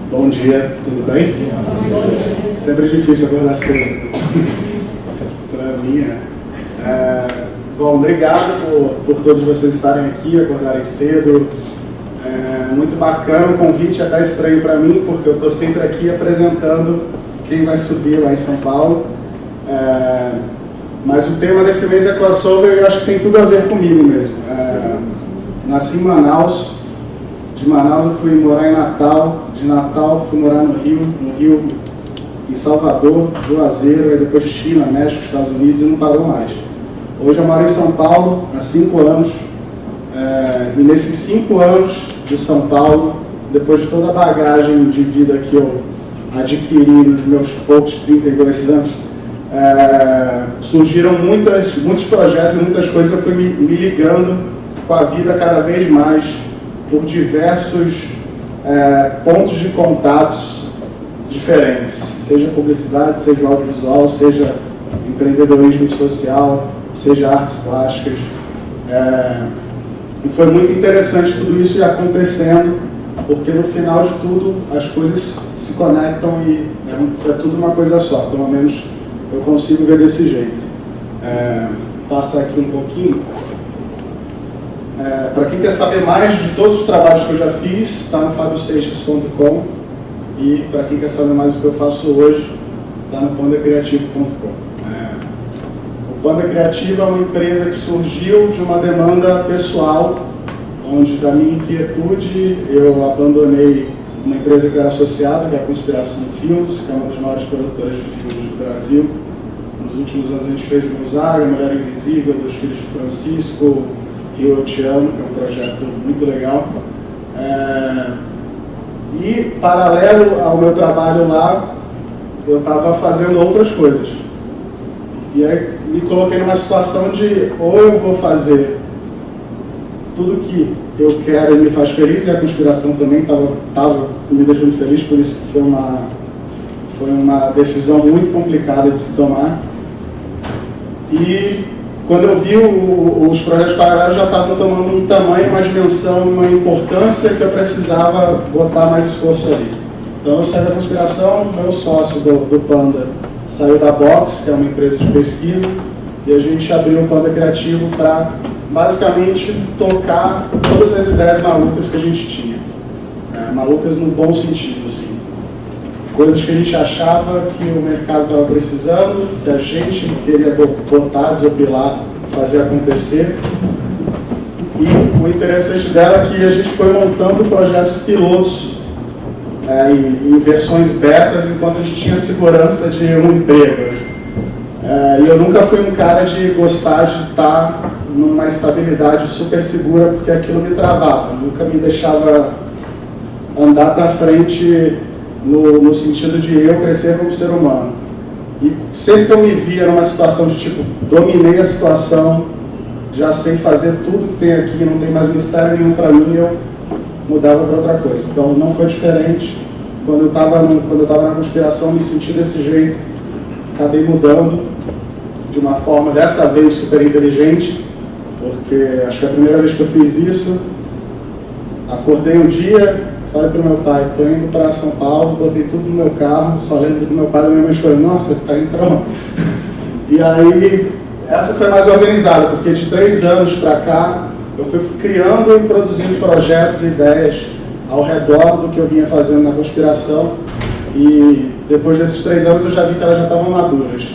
Bom dia, tudo bem? Sempre difícil acordar cedo. Para mim bom, obrigado por todos vocês estarem aqui, acordarem cedo. Muito bacana o convite, até estranho para mim, porque eu estou sempre aqui apresentando quem vai subir lá em São Paulo. Mas o tema desse mês é crossover e eu acho que tem tudo a ver comigo mesmo. Nasci em Manaus. De Manaus eu fui morar em Natal, de Natal fui morar no Rio em Salvador, Juazeiro, aí depois China, México, Estados Unidos e não parou mais. Hoje eu moro em São Paulo há 5 anos, e nesses 5 anos de São Paulo, depois de toda a bagagem de vida que eu adquiri nos meus poucos 32 anos, surgiram muitos projetos e muitas coisas que eu fui me ligando com a vida cada vez mais, por diversos pontos de contatos diferentes, seja publicidade, seja audiovisual, seja empreendedorismo social, seja artes plásticas. E foi muito interessante tudo isso ir acontecendo, porque no final de tudo as coisas se conectam e é tudo uma coisa só, pelo menos eu consigo ver desse jeito. Passar aqui um pouquinho. Para quem quer saber mais de todos os trabalhos que eu já fiz, está no fabioseixas.com, e para quem quer saber mais do que eu faço hoje, está no pandacreativo.com. O Panda Criativo é uma empresa que surgiu de uma demanda pessoal, onde da minha inquietude eu abandonei uma empresa que eu era associada, que é a Conspiração Filmes, que é uma das maiores produtoras de filmes do Brasil. Nos últimos anos a gente fez Gonzaga, Mulher Invisível, Dos Filhos de Francisco, Eu Te Amo, que é um projeto muito legal. E, paralelo ao meu trabalho lá, eu estava fazendo outras coisas. E aí me coloquei numa situação de ou eu vou fazer tudo que eu quero e me faz feliz, e a Conspiração também estava me deixando feliz, por isso foi uma decisão muito complicada de se tomar. E quando eu vi os projetos paralelos já estavam tomando um tamanho, uma dimensão, uma importância que eu precisava botar mais esforço ali. Então eu saí da Conspiração, meu sócio do Panda saiu da Box, que é uma empresa de pesquisa, e a gente abriu o Panda Criativo para basicamente tocar todas as ideias malucas que a gente tinha. Malucas no bom sentido, assim. Coisas que a gente achava que o mercado estava precisando, que a gente queria botar, desopilar, fazer acontecer. E o interessante dela é que a gente foi montando projetos pilotos em versões betas, enquanto a gente tinha segurança de um emprego. E eu nunca fui um cara de gostar de estar numa estabilidade super segura, porque aquilo me travava, nunca me deixava andar para frente no sentido de eu crescer como ser humano. E sempre que eu me via numa situação de tipo, dominei a situação, já sei fazer tudo que tem aqui, não tem mais mistério nenhum para mim, eu mudava para outra coisa. Então não foi diferente. Quando eu estava na Conspiração, me senti desse jeito, acabei mudando de uma forma, dessa vez, super inteligente, porque acho que a primeira vez que eu fiz isso, acordei um dia, falei para o meu pai, estou indo para São Paulo, botei tudo no meu carro, só lembro do meu pai e da minha mãe chorando, nossa, tá entrando. E aí, essa foi mais organizada, porque de 3 anos para cá, eu fui criando e produzindo projetos e ideias ao redor do que eu vinha fazendo na Conspiração, e depois desses 3 anos eu já vi que elas já estavam maduras.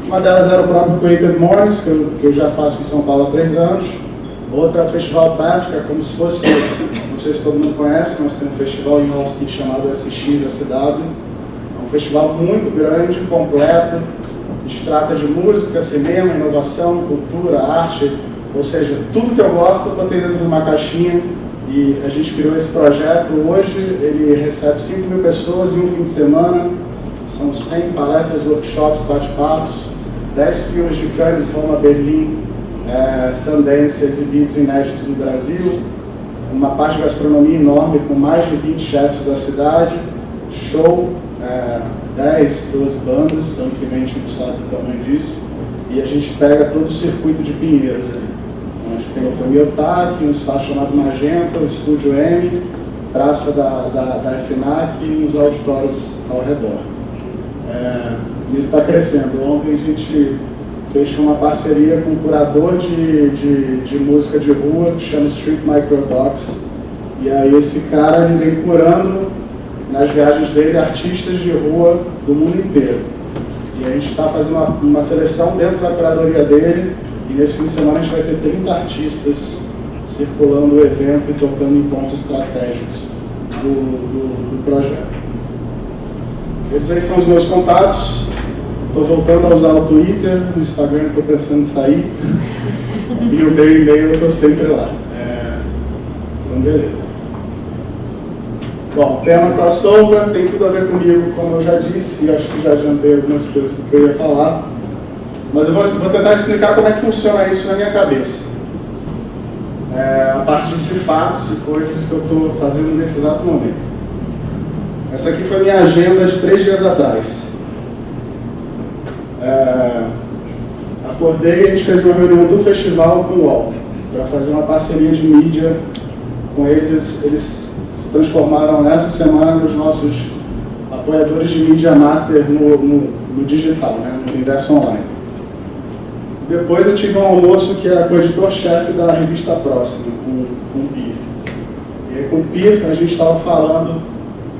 Uma delas era o próprio Creative Mornings, que eu já faço em São Paulo há 3 anos. Outra é o Festival Path, que é como se fosse, não sei se todo mundo conhece, mas tem um festival em Austin chamado SXSW. É um festival muito grande, completo, A gente trata de música, cinema, inovação, cultura, arte, ou seja, tudo que eu gosto eu botei dentro de uma caixinha e a gente criou esse projeto. Hoje ele recebe 5.000 pessoas em um fim de semana, são 100 palestras, workshops, bate-papos, 10 filmes de Cannes, Roma, Berlim, Sundance exibidos inéditos no Brasil, uma parte de gastronomia enorme com mais de 20 chefes da cidade, show, 10, 12 bandas, ano que vem a gente não sabe o tamanho disso, e a gente pega todo o circuito de Pinheiros ali. Então, a gente tem o Tomiotaque, um espaço chamado Magenta, o Estúdio M, praça da FNAC e uns auditórios ao redor. Ele está crescendo. Ontem a gente fechou uma parceria com um curador de música de rua que chama Street Microdocs, e aí esse cara ele vem curando nas viagens dele artistas de rua do mundo inteiro. E a gente está fazendo uma seleção dentro da curadoria dele, e nesse fim de semana a gente vai ter 30 artistas circulando o evento e tocando em pontos estratégicos do projeto. Esses aí são os meus contatos. Estou voltando a usar o Twitter, o Instagram estou pensando em sair, e o meu e-mail eu estou sempre lá. Então, beleza. Bom, tema crossover tem tudo a ver comigo, como eu já disse, e acho que já adiantei algumas coisas que eu ia falar, mas eu vou tentar explicar como é que funciona isso na minha cabeça, a partir de fatos e coisas que eu estou fazendo nesse exato momento. Essa aqui foi minha agenda de 3 dias atrás. Acordei e a gente fez uma reunião do festival com o UOL, para fazer uma parceria de mídia com eles. Eles se transformaram nessa semana nos nossos apoiadores de mídia master no digital, né, no universo online. Depois eu tive um almoço que é com o editor-chefe da revista Próxima, com o Pir. E aí com o Pir a gente estava falando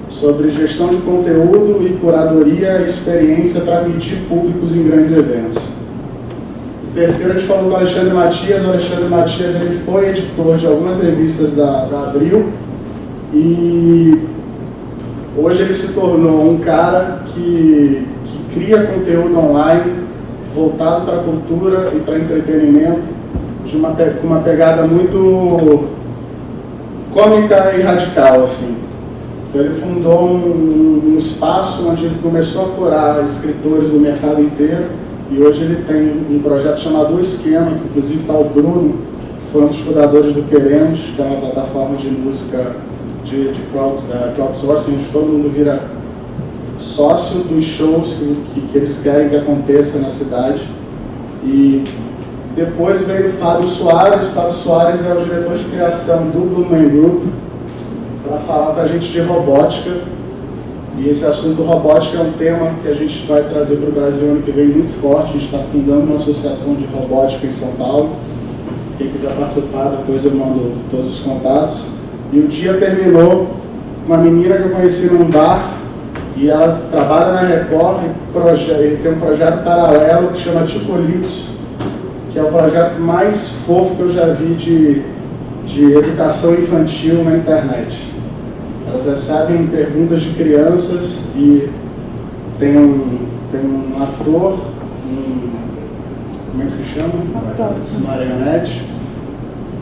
sobre gestão de conteúdo e curadoria e experiência para medir públicos em grandes eventos. O terceiro a gente falou com o Alexandre Matias. O Alexandre Matias ele foi editor de algumas revistas da Abril, e hoje ele se tornou um cara que cria conteúdo online voltado para a cultura e para entretenimento, com uma pegada muito cômica e radical, assim. Então ele fundou um espaço onde ele começou a curar escritores do mercado inteiro, e hoje ele tem um projeto chamado O Esquema, que inclusive está o Bruno, que foi um dos fundadores do Queremos, que é uma plataforma de música de crowdsourcing, onde todo mundo vira sócio dos shows que eles querem que aconteça na cidade. E depois veio o Fábio Soares. O Fábio Soares é o diretor de criação do Blue Man Group, para falar para a gente de robótica. E esse assunto robótica é um tema que a gente vai trazer para o Brasil ano que vem muito forte. A gente está fundando uma associação de robótica em São Paulo. Quem quiser participar, depois eu mando todos os contatos. E o dia terminou com uma menina que eu conheci num bar, e ela trabalha na Record e tem um projeto paralelo que chama Tipolitos, que é o projeto mais fofo que eu já vi de educação infantil na internet. Elas recebem perguntas de crianças e tem um ator, como é que se chama? Marionete.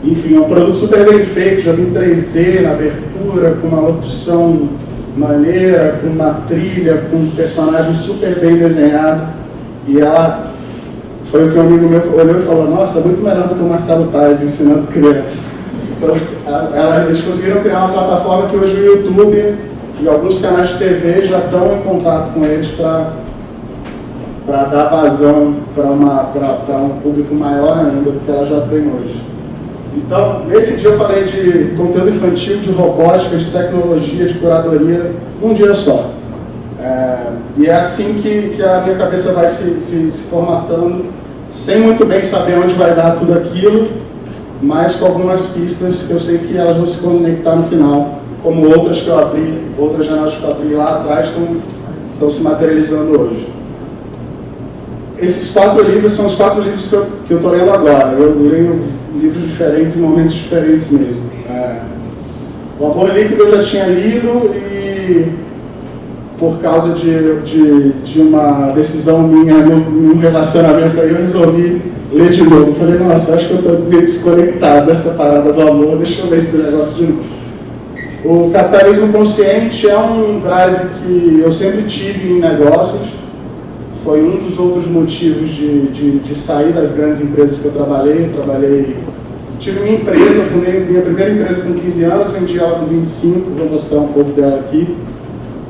Enfim, é um produto super bem feito, já tem 3D na abertura, com uma locução maneira, com uma trilha, com um personagem super bem desenhado. E ela, foi o que um amigo meu olhou e falou: nossa, muito melhor do que o Marcelo Tais ensinando criança. Então, eles conseguiram criar uma plataforma que hoje o YouTube e alguns canais de TV já estão em contato com eles para dar vazão para um público maior ainda do que ela já tem hoje. Então, nesse dia eu falei de conteúdo infantil, de robótica, de tecnologia, de curadoria, um dia só. E é assim que a minha cabeça vai se formatando, sem muito bem saber onde vai dar tudo aquilo, mas com algumas pistas que eu sei que elas vão se conectar no final, como outras que eu abri, outras janelas que eu abri lá atrás estão se materializando hoje. Esses 4 livros são os 4 livros que eu estou lendo agora. Eu leio livros diferentes em momentos diferentes mesmo. O Amor Líquido eu já tinha lido, e por causa de uma decisão minha num relacionamento aí, eu resolvi ler de novo. Eu falei, nossa, acho que eu estou meio desconectado dessa parada do amor, deixa eu ler esse negócio de novo. O capitalismo consciente é um drive que eu sempre tive em negócios. Foi um dos outros motivos de sair das grandes empresas que eu trabalhei. Tive minha empresa, fundei minha primeira empresa com 15 anos, vendi ela com 25, vou mostrar um pouco dela aqui.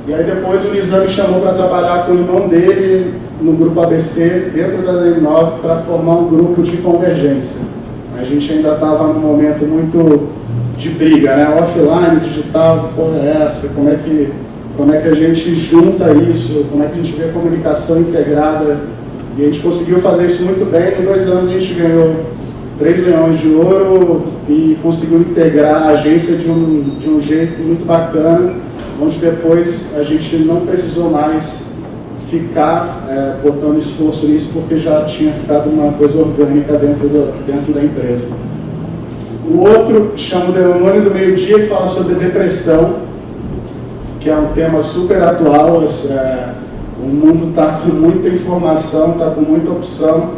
E aí depois o Nizam me chamou para trabalhar com o irmão dele no grupo ABC, dentro da DM9, para formar um grupo de convergência. A gente ainda estava num momento muito de briga, né? Offline, digital, que porra é essa? Como é que a gente junta isso? Como é que a gente vê a comunicação integrada? E a gente conseguiu fazer isso muito bem. Em 2 anos a gente ganhou 3 leões de ouro e conseguiu integrar a agência de um jeito muito bacana, onde depois a gente não precisou mais ficar botando esforço nisso, porque já tinha ficado uma coisa orgânica dentro da empresa. O outro chama o Demônio do Meio-Dia, que fala sobre depressão, que é um tema super atual. O mundo está com muita informação, está com muita opção,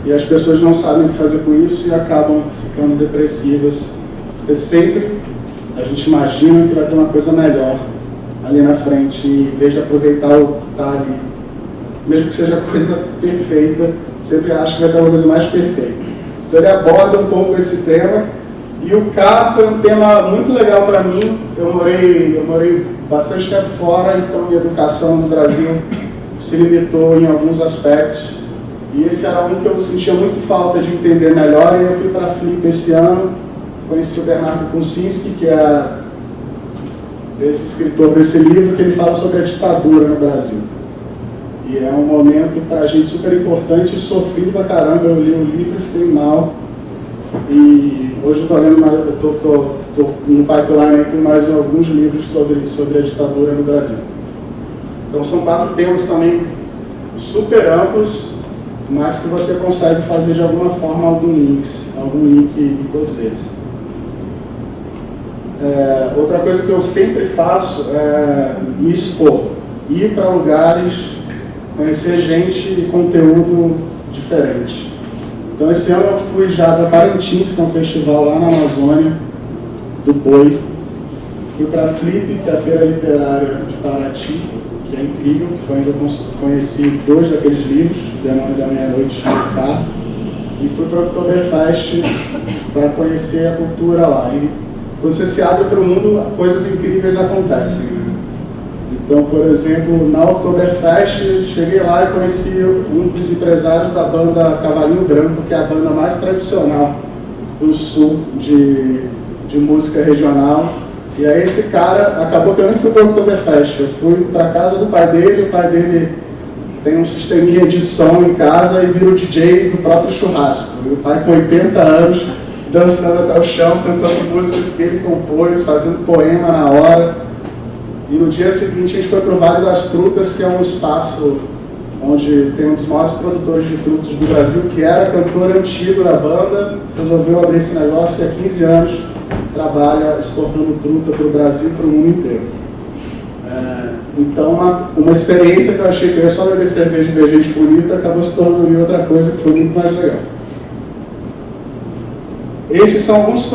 e as pessoas não sabem o que fazer com isso e acabam ficando depressivas, porque sempre a gente imagina que vai ter uma coisa melhor ali na frente, e em vez de aproveitar o que está ali, mesmo que seja coisa perfeita, sempre acha que vai ter uma coisa mais perfeita. Então ele aborda um pouco esse tema, e o K foi um tema muito legal para mim. Eu morei bastante tempo fora, então minha educação no Brasil se limitou em alguns aspectos, e esse era um que eu sentia muito falta de entender melhor, e eu fui para a Flip esse ano, conheci o Bernardo Kucinski, que é esse escritor desse livro, que ele fala sobre a ditadura no Brasil. E é um momento para a gente super importante, sofrido pra caramba. Eu li o livro e fiquei mal. E hoje eu estou lendo, tô no pipeline com mais alguns livros sobre a ditadura no Brasil. Então são 4 temas também super amplos, mas que você consegue fazer de alguma forma algum link em todos eles. Outra coisa que eu sempre faço é me expor, ir para lugares, conhecer gente e conteúdo diferente. Então esse ano eu fui já para Parintins, que é um festival lá na Amazônia, do Boi. Fui para a Flip, que é a Feira Literária de Paraty, que é incrível, que foi onde eu conheci 2 daqueles livros, Demônio da Meia-Noite e K. E fui para o Oktoberfest para conhecer a cultura lá. E quando você se abre para o mundo, coisas incríveis acontecem, né? Então, por exemplo, na Oktoberfest, cheguei lá e conheci um dos empresários da banda Cavalinho Branco, que é a banda mais tradicional do sul de música regional. E aí esse cara, acabou que eu nem fui para o Oktoberfest, eu fui para a casa do pai dele. O pai dele tem um sisteminha de som em casa e vira o DJ do próprio churrasco. E o pai com 80 anos, dançando até o chão, cantando músicas que ele compôs, fazendo poema na hora. E no dia seguinte a gente foi para o Vale das Frutas, que é um espaço onde tem um dos maiores produtores de frutas do Brasil, que era cantor antigo da banda, resolveu abrir esse negócio e há 15 anos trabalha exportando truta para o Brasil e para o mundo inteiro. Então uma experiência que eu achei que eu ia só beber cerveja e ver gente bonita, acabou se tornando em outra coisa que foi muito mais legal. Esses são alguns...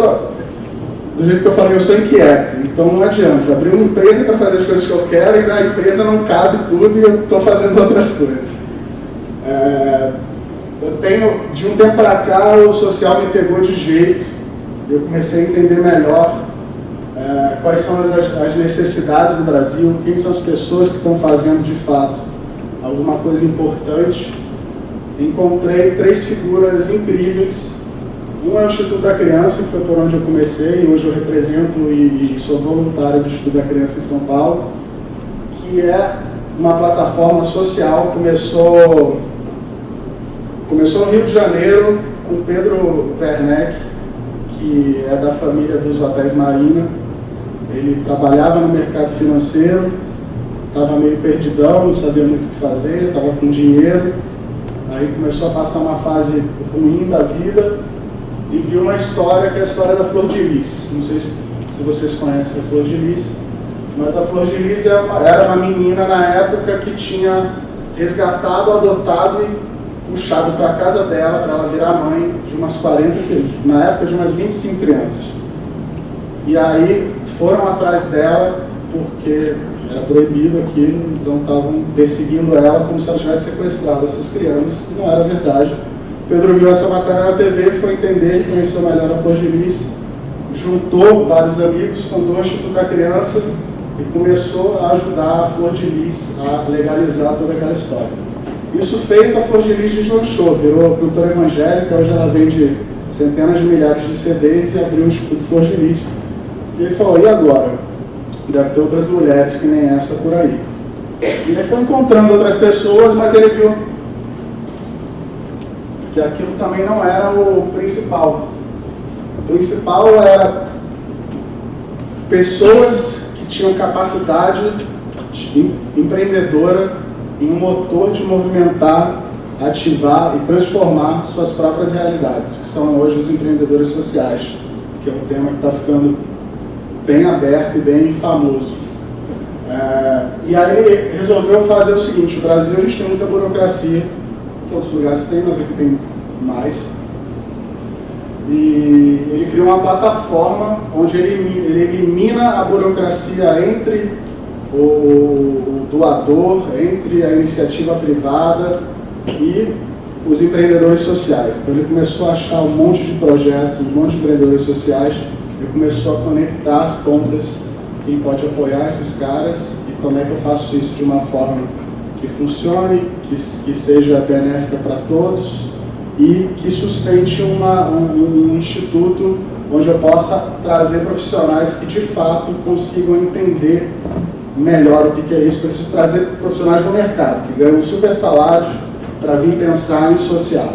Do jeito que eu falei, eu sou inquieto, então não adianta. Abrir uma empresa para fazer as coisas que eu quero e na empresa não cabe tudo e eu estou fazendo outras coisas. Eu tenho, de um tempo para cá, o social me pegou de jeito. Eu comecei a entender melhor quais são as necessidades do Brasil, quem são as pessoas que estão fazendo de fato alguma coisa importante. Encontrei 3 figuras incríveis. Um é o Instituto da Criança, que foi por onde eu comecei, e hoje eu represento e sou voluntário do Instituto da Criança em São Paulo, que é uma plataforma social. Começou no Rio de Janeiro, com Pedro Werneck, que é da família dos Hotéis Marina. Ele trabalhava no mercado financeiro, estava meio perdidão, não sabia muito o que fazer, estava com dinheiro, aí começou a passar uma fase ruim da vida, e viu uma história que é a história da Flor de Lis. Não sei se vocês conhecem a Flor de Lis, Mas a Flor de Lis era uma menina na época que tinha resgatado, adotado e puxado para a casa dela, para ela virar mãe de umas 40, na época de umas 25 crianças. E aí foram atrás dela, porque era proibido aquilo, então estavam perseguindo ela como se ela tivesse sequestrado essas crianças, e não era verdade. Pedro viu essa matéria na TV, foi entender, conheceu melhor a Flor de Lis, juntou vários amigos, fundou o Instituto da Criança e começou a ajudar a Flor de Lis a legalizar toda aquela história. Isso feito, a Flor de Lis deslanchou, virou cantora evangélica, hoje ela vende centenas de milhares de CDs e abriu o Instituto Flor de Lis. E ele falou, e agora? Deve ter outras mulheres que nem essa por aí. E ele foi encontrando outras pessoas, mas ele viu que aquilo também não era o principal. O principal era pessoas que tinham capacidade empreendedora em um motor de movimentar, ativar e transformar suas próprias realidades, que são hoje os empreendedores sociais, que é um tema que está ficando bem aberto e bem famoso. E aí ele resolveu fazer o seguinte: o Brasil, a gente tem muita burocracia, todos os lugares tem, mas aqui tem mais. E ele criou uma plataforma onde ele elimina a burocracia entre o doador, entre a iniciativa privada e os empreendedores sociais. Então ele começou a achar um monte de projetos, um monte de empreendedores sociais, e começou a conectar as pontas, quem pode apoiar esses caras e como é que eu faço isso de uma forma que funcione, que seja benéfica para todos e que sustente um instituto onde eu possa trazer profissionais que de fato consigam entender melhor o que é isso. Preciso trazer profissionais do mercado, que ganham super salários para vir pensar em social.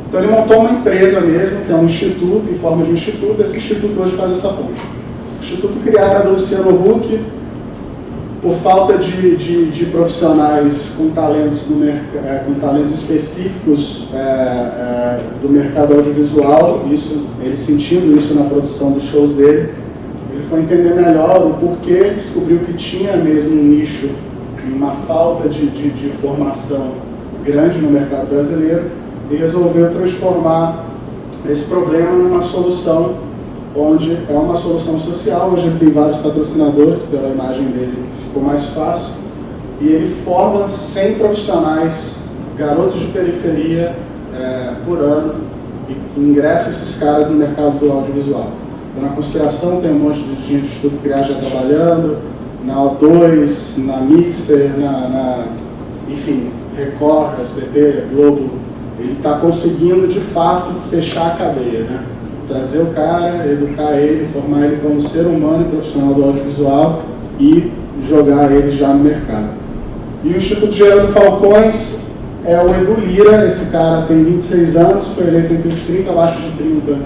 Então ele montou uma empresa mesmo, que é um instituto, em forma de um instituto. Esse instituto hoje faz essa ponte. O instituto criado do Luciano Huck, por falta de profissionais com talentos, com talentos específicos do mercado audiovisual, ele sentindo isso na produção dos shows dele, ele foi entender melhor o porquê, descobriu que tinha mesmo um nicho e uma falta de formação grande no mercado brasileiro, e resolveu transformar esse problema numa solução, onde é uma solução social. Hoje ele tem vários patrocinadores, pela imagem dele ficou mais fácil, e ele forma 100 profissionais, garotos de periferia, por ano, e ingressa esses caras no mercado do audiovisual. Então, na Conspiração tem um monte de gente do Instituto Criar já trabalhando, na O2, na Mixer, enfim, Record, SBT, Globo. Ele está conseguindo, de fato, fechar a cadeia, né? Trazer o cara, educar ele, formar ele como ser humano e profissional do audiovisual e jogar ele já no mercado. E o Instituto Gerando Falcões é o Edu Lira. Esse cara tem 26 anos, foi eleito entre os 30 abaixo de 30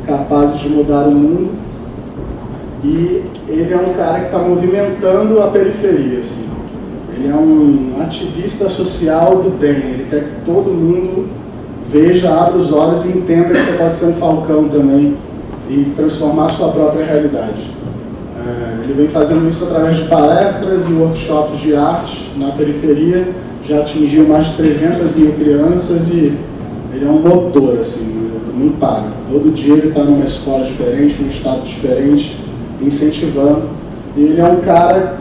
capazes de mudar o mundo. E ele é um cara que está movimentando a periferia, assim. Ele é um ativista social do bem. Ele quer que todo mundo veja, abra os olhos e entenda que você pode ser um falcão também e transformar a sua própria realidade. Ele vem fazendo isso através de palestras e workshops de arte na periferia, já atingiu mais de 300 mil crianças e ele é um motor, assim, não para. Todo dia ele está numa escola diferente, num estado diferente, incentivando. E ele é um cara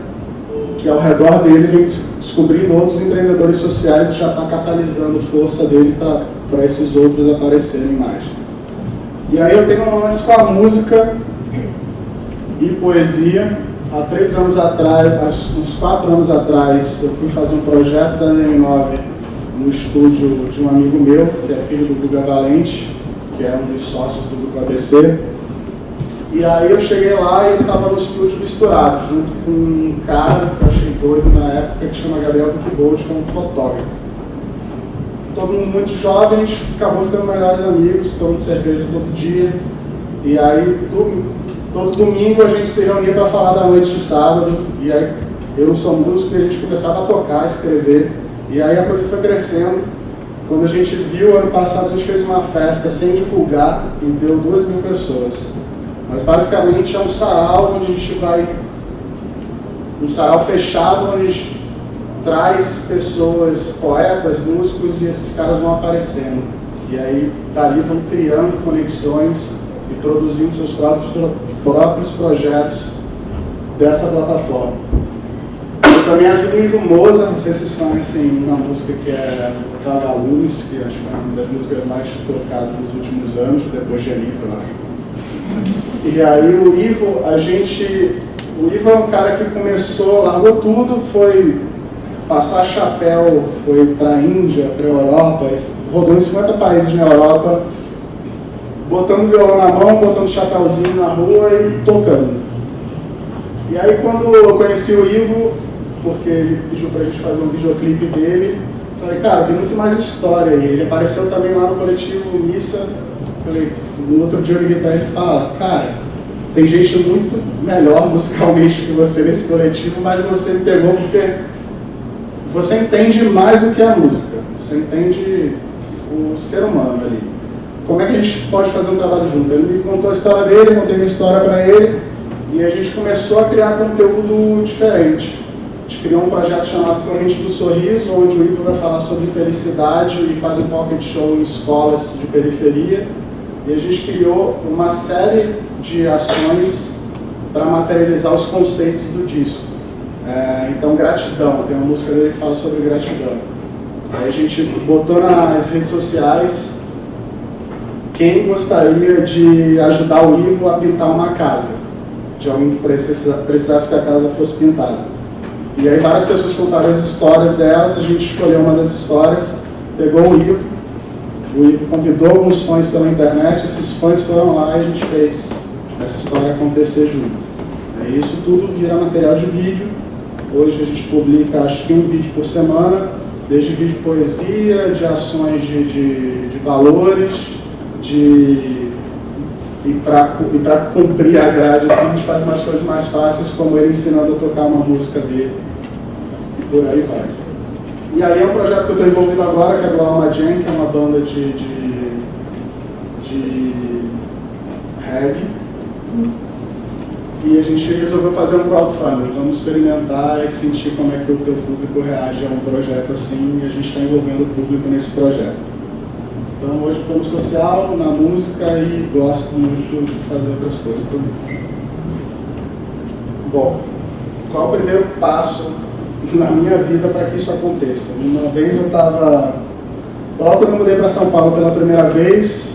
que ao redor dele vem descobrindo outros empreendedores sociais e já está catalisando força dele para esses outros aparecerem mais. E aí eu tenho um lance com a música e poesia. Há 3 anos atrás, uns 4 anos atrás, eu fui fazer um projeto da DM9 no estúdio de um amigo meu, que é filho do Guga Valente, que é um dos sócios do Grupo ABC. E aí eu cheguei lá e ele estava no estúdio misturado, junto com um cara que eu achei doido na época, que chama Gabriel Duquibold, que é um fotógrafo. Todo mundo muito jovem, a gente acabou ficando melhores amigos, tomando cerveja todo dia. E aí, todo domingo a gente se reunia para falar da noite de sábado. E aí, eu não sou músico, e a gente começava a tocar, a escrever. E aí a coisa foi crescendo. Quando a gente viu, ano passado a gente fez uma festa sem divulgar e deu 2.000 pessoas. Mas basicamente é um sarau onde a gente vai um sarau fechado onde a gente traz pessoas, poetas, músicos, e esses caras vão aparecendo. E aí, dali vão criando conexões e produzindo seus próprios projetos dessa plataforma. Eu também ajudo o Ivo Moza, não sei se vocês conhecem uma música que é Vagalumes, que acho que é uma das músicas mais tocadas nos últimos anos, depois de Anitta, eu acho. E aí o Ivo é um cara que começou, largou tudo, foi passar chapéu, foi para a Índia, para a Europa, rodou em 50 países na Europa, botando violão na mão, botando chapéuzinho na rua e tocando. E aí quando eu conheci o Ivo, porque ele pediu pra gente fazer um videoclipe dele, falei, cara, tem muito mais história aí. Ele apareceu também lá no coletivo Missa, falei, no outro dia eu liguei pra ele e falei, cara, tem gente muito melhor musicalmente que você nesse coletivo, mas você me pegou porque você entende mais do que a música, você entende o ser humano ali. Como é que a gente pode fazer um trabalho junto? Ele me contou a história dele, eu contei minha história pra ele, e a gente começou a criar conteúdo diferente. A gente criou um projeto chamado Corrente do Sorriso, onde o Ivo vai falar sobre felicidade e faz um pocket show em escolas de periferia. E a gente criou uma série de ações para materializar os conceitos do disco. Então, gratidão, tem uma música dele que fala sobre gratidão. Aí a gente botou nas redes sociais quem gostaria de ajudar o Ivo a pintar uma casa, de alguém que precisasse que a casa fosse pintada. E aí várias pessoas contaram as histórias delas, a gente escolheu uma das histórias, pegou o Ivo convidou alguns fãs pela internet, esses fãs foram lá e a gente fez essa história acontecer junto. Isso tudo vira material de vídeo. Hoje a gente publica, acho que um vídeo por semana, desde vídeo de poesia, de ações de valores, e para cumprir a grade, assim, a gente faz umas coisas mais fáceis, como ele ensinando a tocar uma música dele, e por aí vai. E aí é um projeto que eu estou envolvido agora, que é do Alma Jam, que é uma banda de reggae, e a gente resolveu fazer um crowdfunding. Vamos experimentar e sentir como é que o teu público reage a um projeto assim, e a gente está envolvendo o público nesse projeto. Então hoje estou no social, na música e gosto muito de fazer outras coisas também. Bom, qual o primeiro passo na minha vida para que isso aconteça? Uma vez eu estava... Logo quando eu mudei para São Paulo pela primeira vez,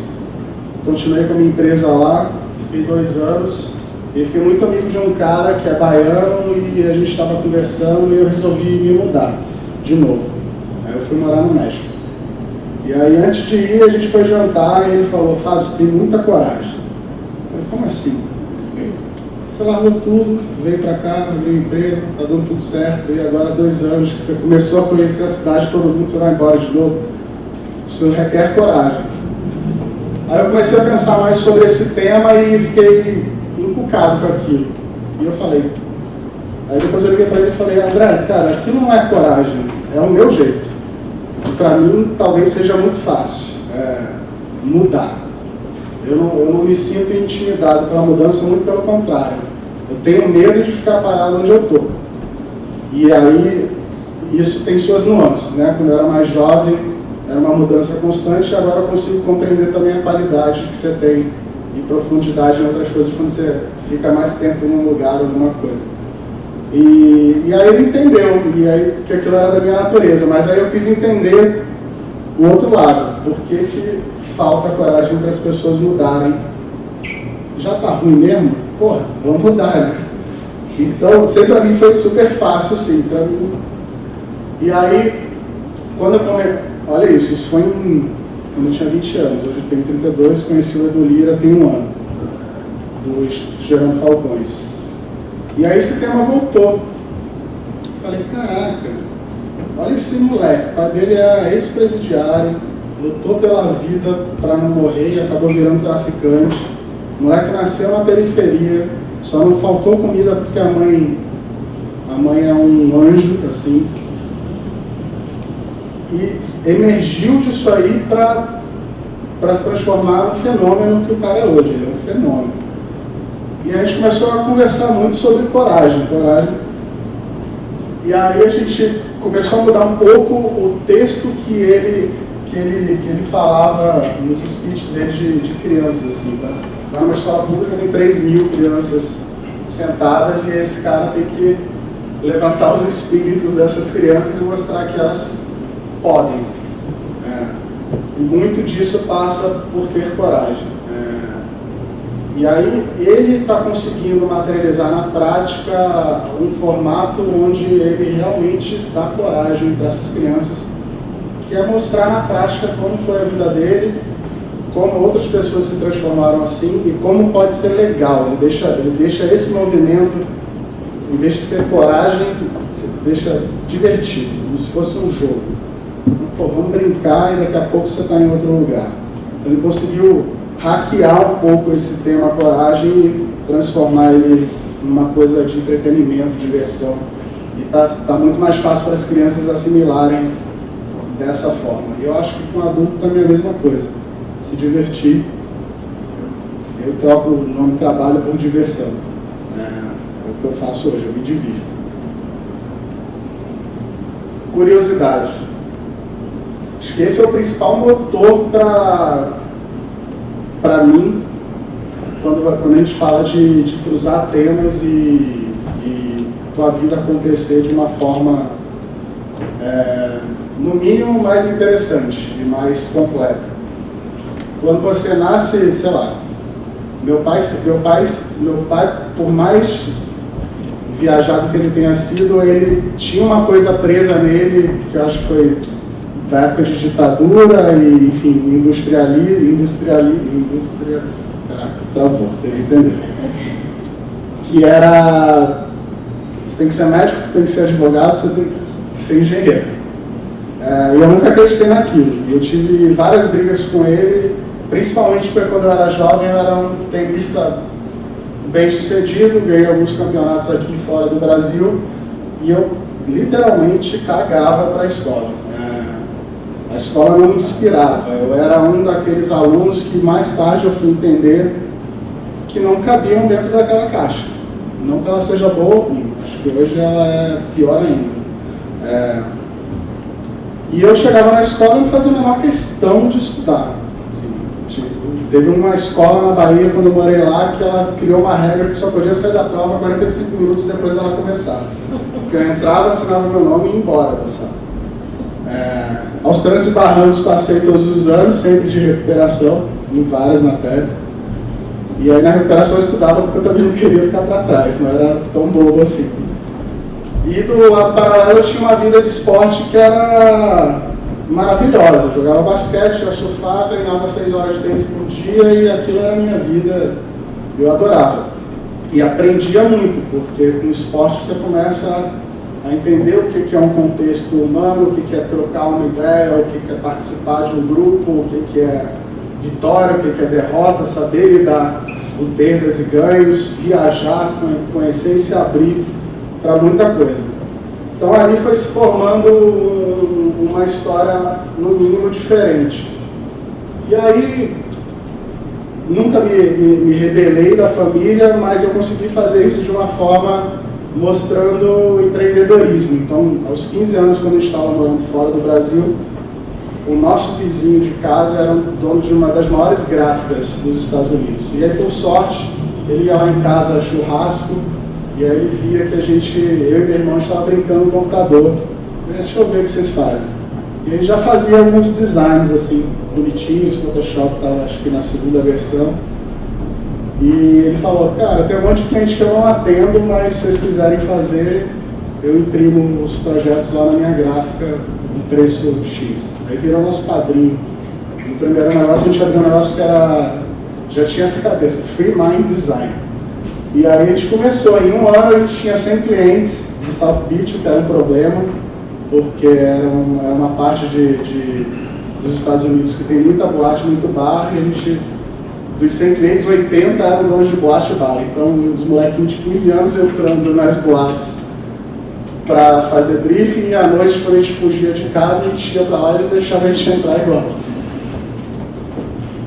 continuei com a minha empresa lá, fiquei 2 anos, e fiquei muito amigo de um cara que é baiano e a gente estava conversando e eu resolvi me mudar de novo. Aí eu fui morar no México. E aí antes de ir a gente foi jantar e ele falou, Fábio, você tem muita coragem. Eu falei, como assim? Você largou tudo, veio pra cá, abriu empresa, tá dando tudo certo, e agora 2 anos que você começou a conhecer a cidade, todo mundo, você vai embora de novo. Isso requer coragem. Aí eu comecei a pensar mais sobre esse tema e fiquei encucado com aquilo. E eu falei, aí depois eu liguei pra ele e falei, André, cara, aquilo não é coragem, é o meu jeito. E para mim talvez seja muito fácil mudar. Eu não me sinto intimidado pela mudança, muito pelo contrário. Eu tenho medo de ficar parado onde eu estou. E aí isso tem suas nuances, né? Quando eu era mais jovem era uma mudança constante, e agora eu consigo compreender também a qualidade que você tem e profundidade em outras coisas quando você fica mais tempo num lugar ou numa coisa. E aí ele entendeu, e aí que aquilo era da minha natureza, mas aí eu quis entender o outro lado, por que falta coragem para as pessoas mudarem. Já tá ruim mesmo? Porra, vamos mudar, né? Então, sempre para mim foi super fácil, assim, para mim. E aí, quando eu comecei, olha isso foi quando eu tinha 20 anos, hoje eu tenho 32, conheci o Edu Lira tem 1 ano, do Instituto Gerando Falcões. E aí esse tema voltou. Falei, caraca, olha esse moleque, o pai dele é ex-presidiário, lutou pela vida para não morrer e acabou virando traficante. O moleque nasceu na periferia, só não faltou comida porque a mãe é um anjo, assim. E emergiu disso aí para se transformar no fenômeno que o cara é hoje. Ele é um fenômeno. E a gente começou a conversar muito sobre coragem. E aí a gente começou a mudar um pouco o texto que ele falava nos speeches dele de crianças, assim, tá? Lá numa escola pública tem 3.000 crianças sentadas e esse cara tem que levantar os espíritos dessas crianças e mostrar que elas podem. E muito disso passa por ter coragem. E aí ele está conseguindo materializar na prática um formato onde ele realmente dá coragem para essas crianças, que é mostrar na prática como foi a vida dele, como outras pessoas se transformaram assim e como pode ser legal. Ele deixa esse movimento, em vez de ser coragem, deixa divertido, como se fosse um jogo. Pô, vamos brincar e daqui a pouco você está em outro lugar. Então ele conseguiu hackear um pouco esse tema coragem e transformar ele numa coisa de entretenimento, diversão. E tá muito mais fácil para as crianças assimilarem dessa forma. E eu acho que com adulto também é a mesma coisa. Se divertir. Eu troco o nome trabalho por diversão. É o que eu faço hoje, eu me divirto. Curiosidade. Acho que esse é o principal motor para mim, quando a gente fala de cruzar temas e tua vida acontecer de uma forma, no mínimo, mais interessante e mais completa. Quando você nasce, sei lá, meu pai, por mais viajado que ele tenha sido, ele tinha uma coisa presa nele, que eu acho que foi da época de ditadura e, enfim, travou, vocês entenderam. Que era, você tem que ser médico, você tem que ser advogado, você tem que ser engenheiro. E eu nunca acreditei naquilo. Eu tive várias brigas com ele, principalmente porque quando eu era jovem eu era um tenista bem sucedido, ganhei alguns campeonatos aqui fora do Brasil e eu literalmente cagava para a escola. A escola não me inspirava, eu era um daqueles alunos que mais tarde eu fui entender que não cabiam dentro daquela caixa. Não que ela seja boa ou ruim, acho que hoje ela é pior ainda. E eu chegava na escola e não fazia a menor questão de estudar. Assim, teve uma escola na Bahia, quando eu morei lá, que ela criou uma regra que só podia sair da prova 45 minutos depois dela começar. Porque eu entrava, assinava meu nome e ia embora da sala. Aos trancos e barrancos passei todos os anos, sempre de recuperação, em várias matérias. E aí na recuperação eu estudava porque eu também não queria ficar para trás, não era tão bobo assim. E do lado paralelo eu tinha uma vida de esporte que era maravilhosa. Eu jogava basquete, ia surfar, treinava 6 horas de tênis por dia e aquilo era a minha vida, eu adorava. E aprendia muito, porque com o esporte você começa a entender o que é um contexto humano, o que é trocar uma ideia, o que é participar de um grupo, o que é vitória, o que é derrota, saber lidar com perdas e ganhos, viajar, conhecer e se abrir para muita coisa. Então ali foi se formando uma história no mínimo diferente. E aí nunca me rebelei da família, mas eu consegui fazer isso de uma forma mostrando empreendedorismo. Então, aos 15 anos, quando a gente estava morando fora do Brasil, o nosso vizinho de casa era o dono de uma das maiores gráficas dos Estados Unidos. E aí, por sorte, ele ia lá em casa churrasco, e aí ele via que eu e meu irmão estava brincando no computador. Deixa eu ver o que vocês fazem. E ele já fazia alguns designs assim, bonitinhos, Photoshop estava acho que na segunda versão. E ele falou, cara, tem um monte de cliente que eu não atendo, mas se vocês quiserem fazer, eu imprimo os projetos lá na minha gráfica, no preço X. Aí virou nosso padrinho. No primeiro negócio a gente abriu um negócio que já tinha essa cabeça, Free Mind Design. E aí a gente começou, em um ano a gente tinha 100 clientes de South Beach, que era um problema, porque era uma parte dos Estados Unidos que tem muita boate, muito bar, e a gente, dos 100 clientes, 80 eram donos de boate e bar. Então os molequinhos de 15 anos entrando nas boates para fazer briefing, e à noite, quando a gente fugia de casa, a gente ia para lá e eles deixavam a gente entrar igual.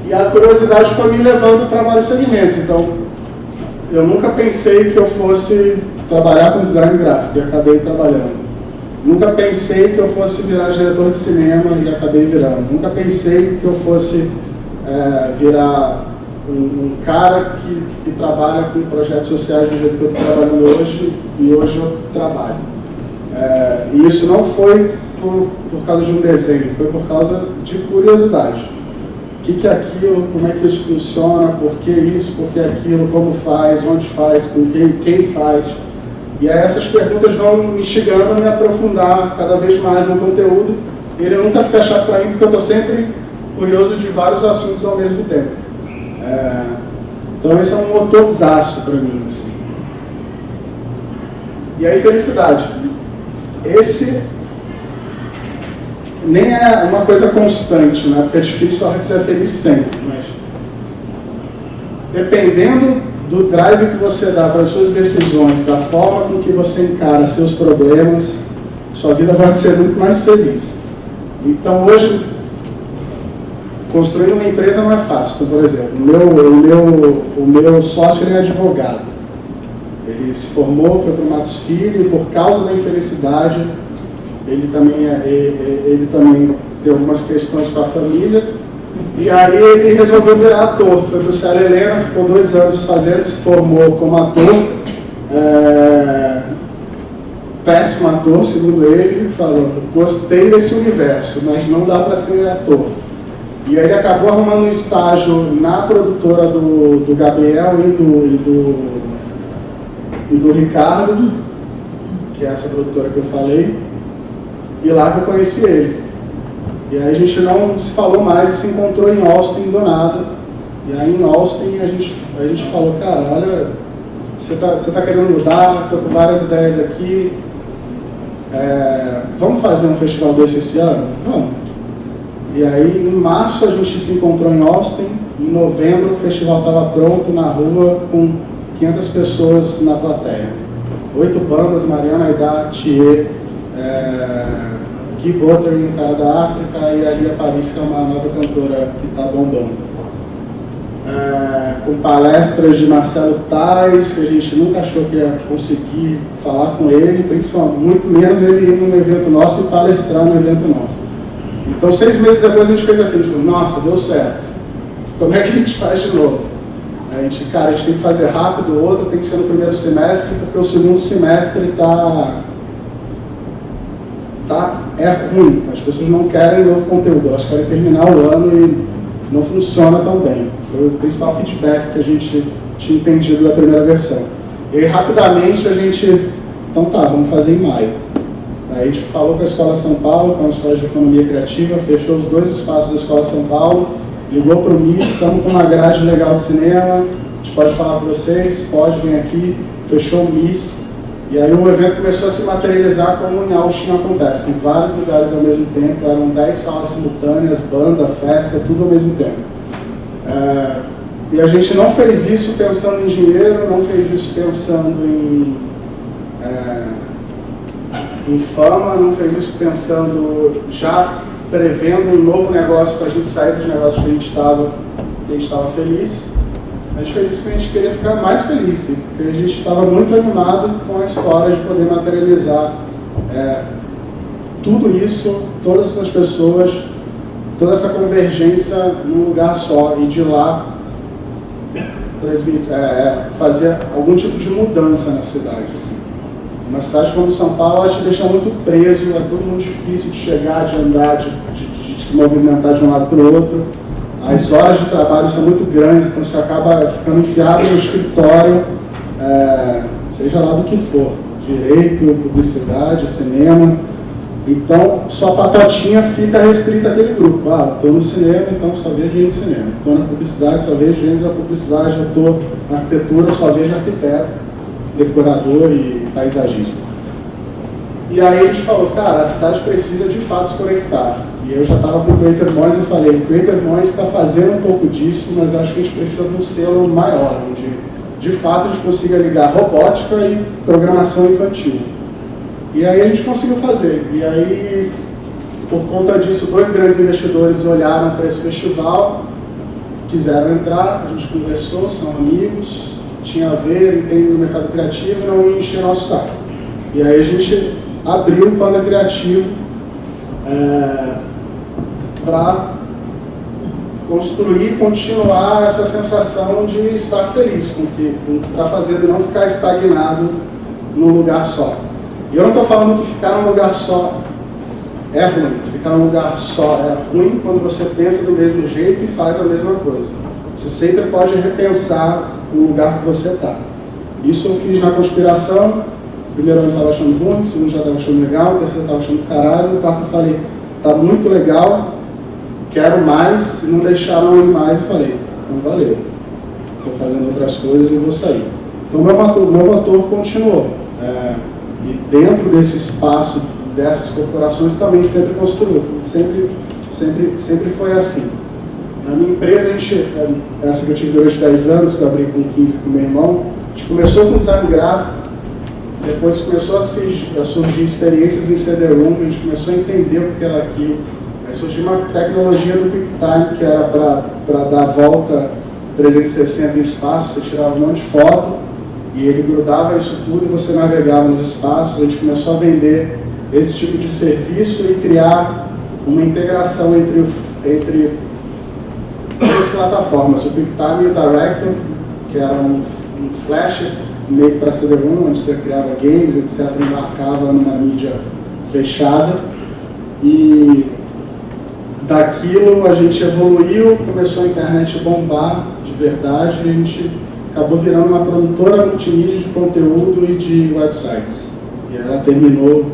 E a curiosidade foi me levando para vários segmentos. Então, eu nunca pensei que eu fosse trabalhar com design gráfico, e acabei trabalhando. Nunca pensei que eu fosse virar diretor de cinema e acabei virando. Nunca pensei que eu fosse virar um cara que trabalha com projetos sociais do jeito que eu estou trabalhando hoje, e hoje eu trabalho. E isso não foi por causa de um desenho, foi por causa de curiosidade. O que é aquilo, como é que isso funciona, por que isso, por que aquilo, como faz, onde faz, com quem faz. E aí essas perguntas vão me instigando a me aprofundar cada vez mais no conteúdo. E ele nunca fica chato para mim, porque eu estou sempre curioso de vários assuntos ao mesmo tempo. Então esse é um motorzaço para mim. Assim. E aí felicidade. Esse nem é uma coisa constante, né? Porque é difícil falar que você é feliz sempre, mas dependendo do drive que você dá para as suas decisões, da forma com que você encara seus problemas, sua vida vai ser muito mais feliz. Então hoje, construir uma empresa não é fácil. Então, por exemplo, o meu sócio ele é advogado. Ele se formou, foi para o Matos Filho, e por causa da infelicidade, ele também tem algumas questões com a família, e aí ele resolveu virar ator. Foi para o Célia Helena, ficou 2 anos fazendo, se formou como ator, péssimo ator, segundo ele, falou, gostei desse universo, mas não dá para ser ator. E aí ele acabou arrumando um estágio na produtora do Gabriel e do Ricardo, que é essa produtora que eu falei, e lá que eu conheci ele. E aí a gente não se falou mais e se encontrou em Austin do nada. E aí em Austin a gente falou, cara, olha, você tá querendo mudar, estou com várias ideias aqui, vamos fazer um festival desse esse ano? Vamos. E aí em março a gente se encontrou em Austin, em novembro o festival estava pronto na rua com 500 pessoas na plateia. 8 bandas, Mariana Aidar, Thier, Guy Butter, um cara da África, e a Lia Paris, que é uma nova cantora que está bombando. Com palestras de Marcelo Tais, que a gente nunca achou que ia conseguir falar com ele, principalmente, muito menos ele ir num evento nosso e palestrar no evento nosso. Então 6 meses depois a gente fez aquilo, a gente falou, nossa, deu certo. Como é que a gente faz de novo? A gente tem que fazer rápido, o outro tem que ser no primeiro semestre, porque o segundo semestre é ruim. As pessoas não querem novo conteúdo, elas querem terminar o ano e não funciona tão bem. Foi o principal feedback que a gente tinha entendido da primeira versão. E aí, rapidamente, a gente, então tá, vamos fazer em maio. Aí a gente falou com a Escola São Paulo, que é uma escola de economia criativa, fechou os 2 espaços da Escola São Paulo, ligou para o MIS, estamos com uma grade legal de cinema, a gente pode falar para vocês, pode vir aqui, fechou o MIS. E aí o evento começou a se materializar como em Austin acontece, em vários lugares ao mesmo tempo, eram 10 salas simultâneas, banda, festa, tudo ao mesmo tempo. E a gente não fez isso pensando em dinheiro, não fez isso pensando em fama, não fez isso pensando, já prevendo um novo negócio para a gente sair dos negócios que a gente estava feliz. A gente fez isso porque a gente queria ficar mais feliz, porque a gente estava muito animado com a história de poder materializar tudo isso, todas essas pessoas, toda essa convergência num lugar só, e de lá fazer algum tipo de mudança na cidade. Assim. Uma cidade como São Paulo, ela te deixa muito preso, é tudo muito difícil de chegar, de andar, de se movimentar de um lado para o outro. As horas de trabalho são muito grandes, então você acaba ficando enfiado no escritório, seja lá do que for, direito, publicidade, cinema. Então, sua patotinha fica restrita àquele grupo. Estou no cinema, então só vejo gente de cinema. Estou na publicidade, só vejo gente da publicidade. Estou na arquitetura, só vejo arquiteto, decorador e paisagista. E aí a gente falou, cara, a cidade precisa de fato se conectar. E eu já estava com o Creator Minds, eu falei, o Creator Minds está fazendo um pouco disso, mas acho que a gente precisa de um selo maior, onde de fato a gente consiga ligar robótica e programação infantil. E aí a gente conseguiu fazer. E aí, por conta disso, 2 grandes investidores olharam para esse festival, quiseram entrar, a gente conversou, são amigos, tinha a ver, entende no mercado criativo e não ia encher nosso saco. E aí a gente abrir o Panda Criativo para construir e continuar essa sensação de estar feliz com o que está fazendo e não ficar estagnado num lugar só. E eu não estou falando que ficar num lugar só é ruim. Ficar num lugar só é ruim quando você pensa do mesmo jeito e faz a mesma coisa. Você sempre pode repensar o lugar que você está. Isso eu fiz na conspiração. Primeiro ano eu estava achando ruim, segundo já estava achando legal, terceiro eu estava achando caralho, no quarto eu falei, tá muito legal, quero mais, e não deixaram ir mais, e falei, então valeu, estou fazendo outras coisas e vou sair. Então meu motor continuou. E dentro desse espaço, dessas corporações, também sempre construiu, sempre foi assim. Na minha empresa, essa que eu tive durante 10 anos, que eu abri com 15 com meu irmão, a gente começou com design gráfico, depois começou a surgir experiências em CD-ROM, a gente começou a entender o que era aquilo. Aí surgiu uma tecnologia do QuickTime, que era para dar a volta 360 em espaço, você tirava um monte de foto, e ele grudava isso tudo e você navegava nos espaços. A gente começou a vender esse tipo de serviço e criar uma integração entre duas plataformas, o QuickTime e o Director, que era um flash meio para CD-ROM, onde você criava games, etc., embarcava numa mídia fechada. E daquilo a gente evoluiu, começou a internet bombar de verdade, e a gente acabou virando uma produtora multimídia de conteúdo e de websites. E ela terminou,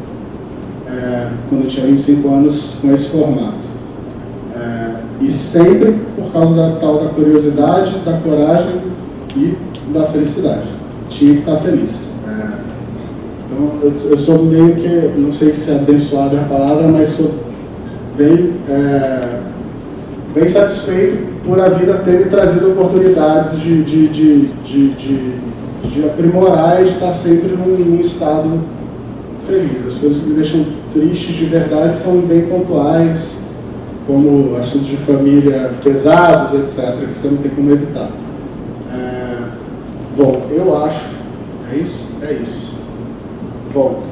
quando eu tinha 25 anos, com esse formato. E sempre por causa da curiosidade, da coragem e da felicidade. Tinha que estar feliz. Então, eu sou meio que, não sei se é abençoado a palavra, mas sou bem satisfeito por a vida ter me trazido oportunidades de aprimorar e de estar sempre num estado feliz. As coisas que me deixam tristes de verdade são bem pontuais, como assuntos de família pesados, etc., que você não tem como evitar. Bom, eu acho... É isso? É isso. Bom,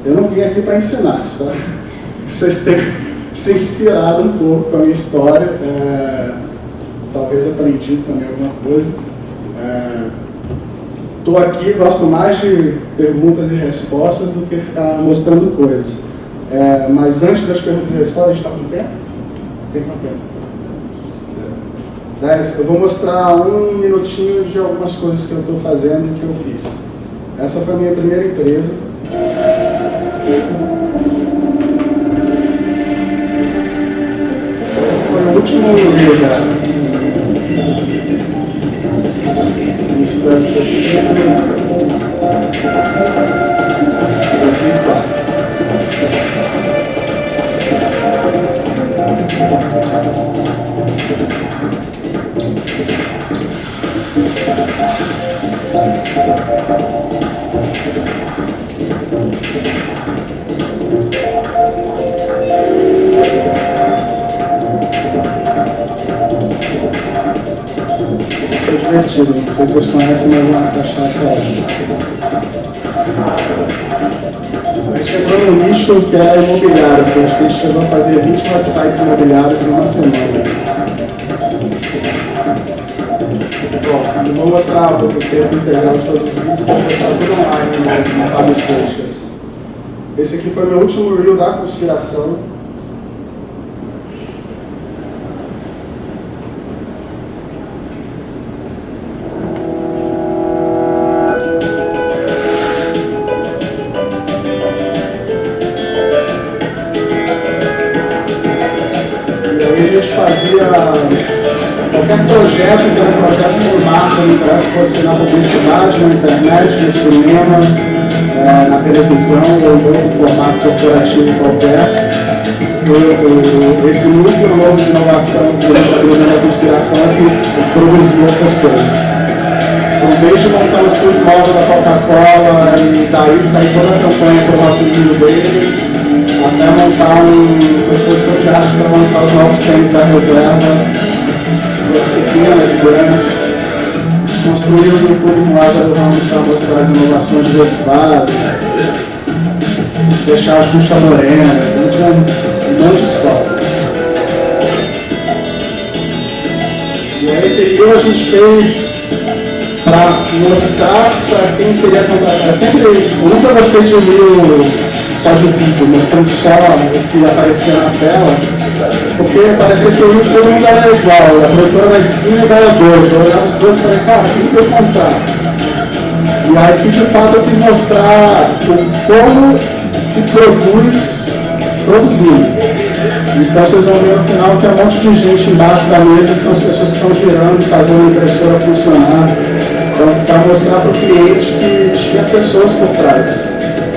eu não vim aqui para ensinar, espero que vocês tenham se inspirado um pouco com a minha história, talvez aprendido também alguma coisa. Estou aqui, gosto mais de perguntas e respostas do que ficar mostrando coisas. Mas antes das perguntas e respostas, a gente está com tempo? Tem com tempo. 10. Eu vou mostrar um minutinho de algumas coisas que eu estou fazendo e que eu fiz. Essa foi a minha primeira empresa. Esse foi o último reel dela. Isso deve ter sido 2004. Isso é divertido, não sei se vocês conhecem, mas é uma cachaça ótima. A gente chegou no nicho que é imobiliário, assim, acho que a gente chegou a fazer 20 websites imobiliários em uma semana. Bom, eu vou mostrar o tempo integral de todos os vídeos, vou mostrar tudo online no Fábio Seixas. Esse aqui foi meu último reel da conspiração. Qualquer projeto, que era um projeto por marca, não interessa se fosse na publicidade, na internet, no cinema, na televisão ou em outro formato corporativo qualquer. Esse núcleo novo de inovação da conspiração é que produziu essas coisas. Então, desde montar o estúdio móvel da Coca-Cola e daí sair toda a campanha para o patrocínio deles, até montar uma exposição de arte para lançar os novos tênis da reserva, pequenas e grandes, construir o YouTube com Lázaro Ramos para mostrar as inovações de Volkswagen, deixar a Xuxa morena, então tinha um monte de história. E aí esse vídeo a gente fez para mostrar para quem queria contratar. Eu nunca gostei de livro só de vídeo, mostrando só o que aparecia na tela, porque parecia que o livro todo mundo era igual, a produtora na esquina era dois. Eu olhava os dois e falei, cara, quem que eu comprar? E aí que de fato eu quis mostrar como se produzindo. Então vocês vão ver no final que tem um monte de gente embaixo da mesa, que são as pessoas que estão girando, fazendo a impressora funcionar. Então, para mostrar para o cliente que tinha pessoas por trás.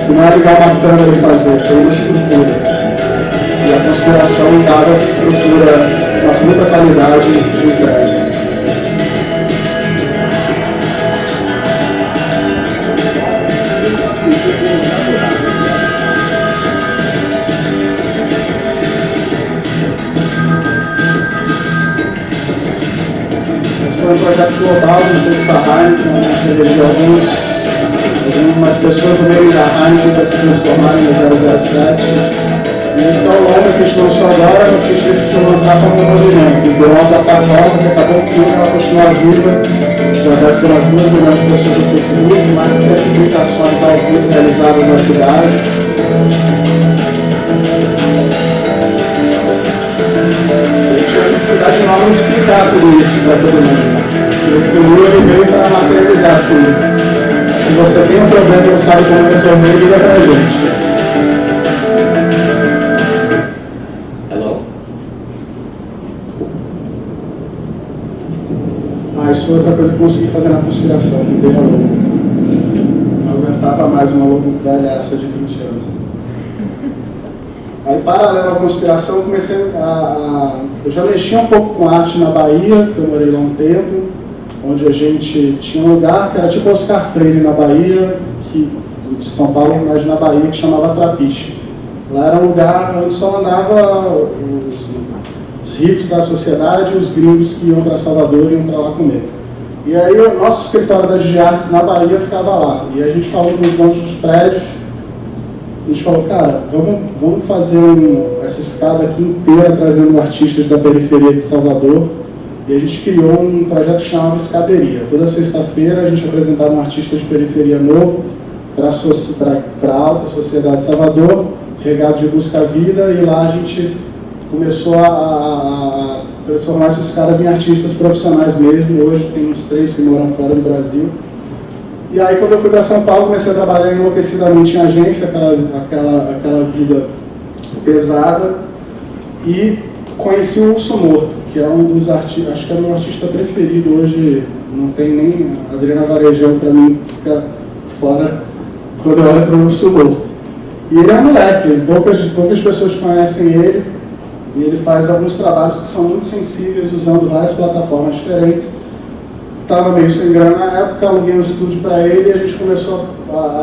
Que não era ligar uma câmera e fazer, foi uma estrutura. E a conspiração dava essa estrutura, uma muita qualidade de entregas. Foi um projeto global, a gente fez para a Heineken, a gente elegeu algumas pessoas do meio da Heineken para se transformarem no 007. E esse é o longa que a gente lançou agora, mas que a gente decidiu lançar como um movimento. E deu uma plataforma que acabou o filme, ela continua viva, já deve ter umas 2 milhões de pessoas no Facebook, mais de 100 publicações ao vivo realizadas na cidade. Dificuldade enorme de explicar tudo isso para todo mundo. Esse livro ele veio para materializar assim. Se você tem um problema e não sabe como resolver, liga para a gente. Hello? Isso foi outra coisa que eu consegui fazer na conspiração, não dei uma logo. Não aguentava mais uma logo velhaça de 20 anos. Aí, paralelo à conspiração, eu comecei eu já mexia um pouco com arte na Bahia, que eu morei lá um tempo, onde a gente tinha um lugar que era tipo Oscar Freire na Bahia, de São Paulo, mas na Bahia, que chamava Trapiche. Lá era um lugar onde só andava os ricos da sociedade e os gringos que iam para Salvador e iam para lá comer. E aí o nosso escritório da DigiArtes na Bahia ficava lá. E a gente falou com os donos dos prédios. A gente falou, cara, vamos fazer essa escada aqui inteira trazendo artistas da periferia de Salvador. E a gente criou um projeto que chamava Escaderia. Toda sexta-feira a gente apresentava um artista de periferia novo para a alta sociedade de Salvador, regado de busca-vida, e lá a gente começou a transformar esses caras em artistas profissionais mesmo. Hoje tem uns 3 que moram fora do Brasil. E aí, quando eu fui para São Paulo, comecei a trabalhar enlouquecidamente em agência, aquela vida pesada, e conheci o Urso Morto, que é um dos artistas, acho que é o meu artista preferido hoje, não tem nem Adriana Varejão, para mim, fica fora quando eu olho para o Urso Morto. E ele é um moleque, poucas pessoas conhecem ele, e ele faz alguns trabalhos que são muito sensíveis, usando várias plataformas diferentes. Estava meio sem grana na época, aluguei um estúdio para ele e a gente começou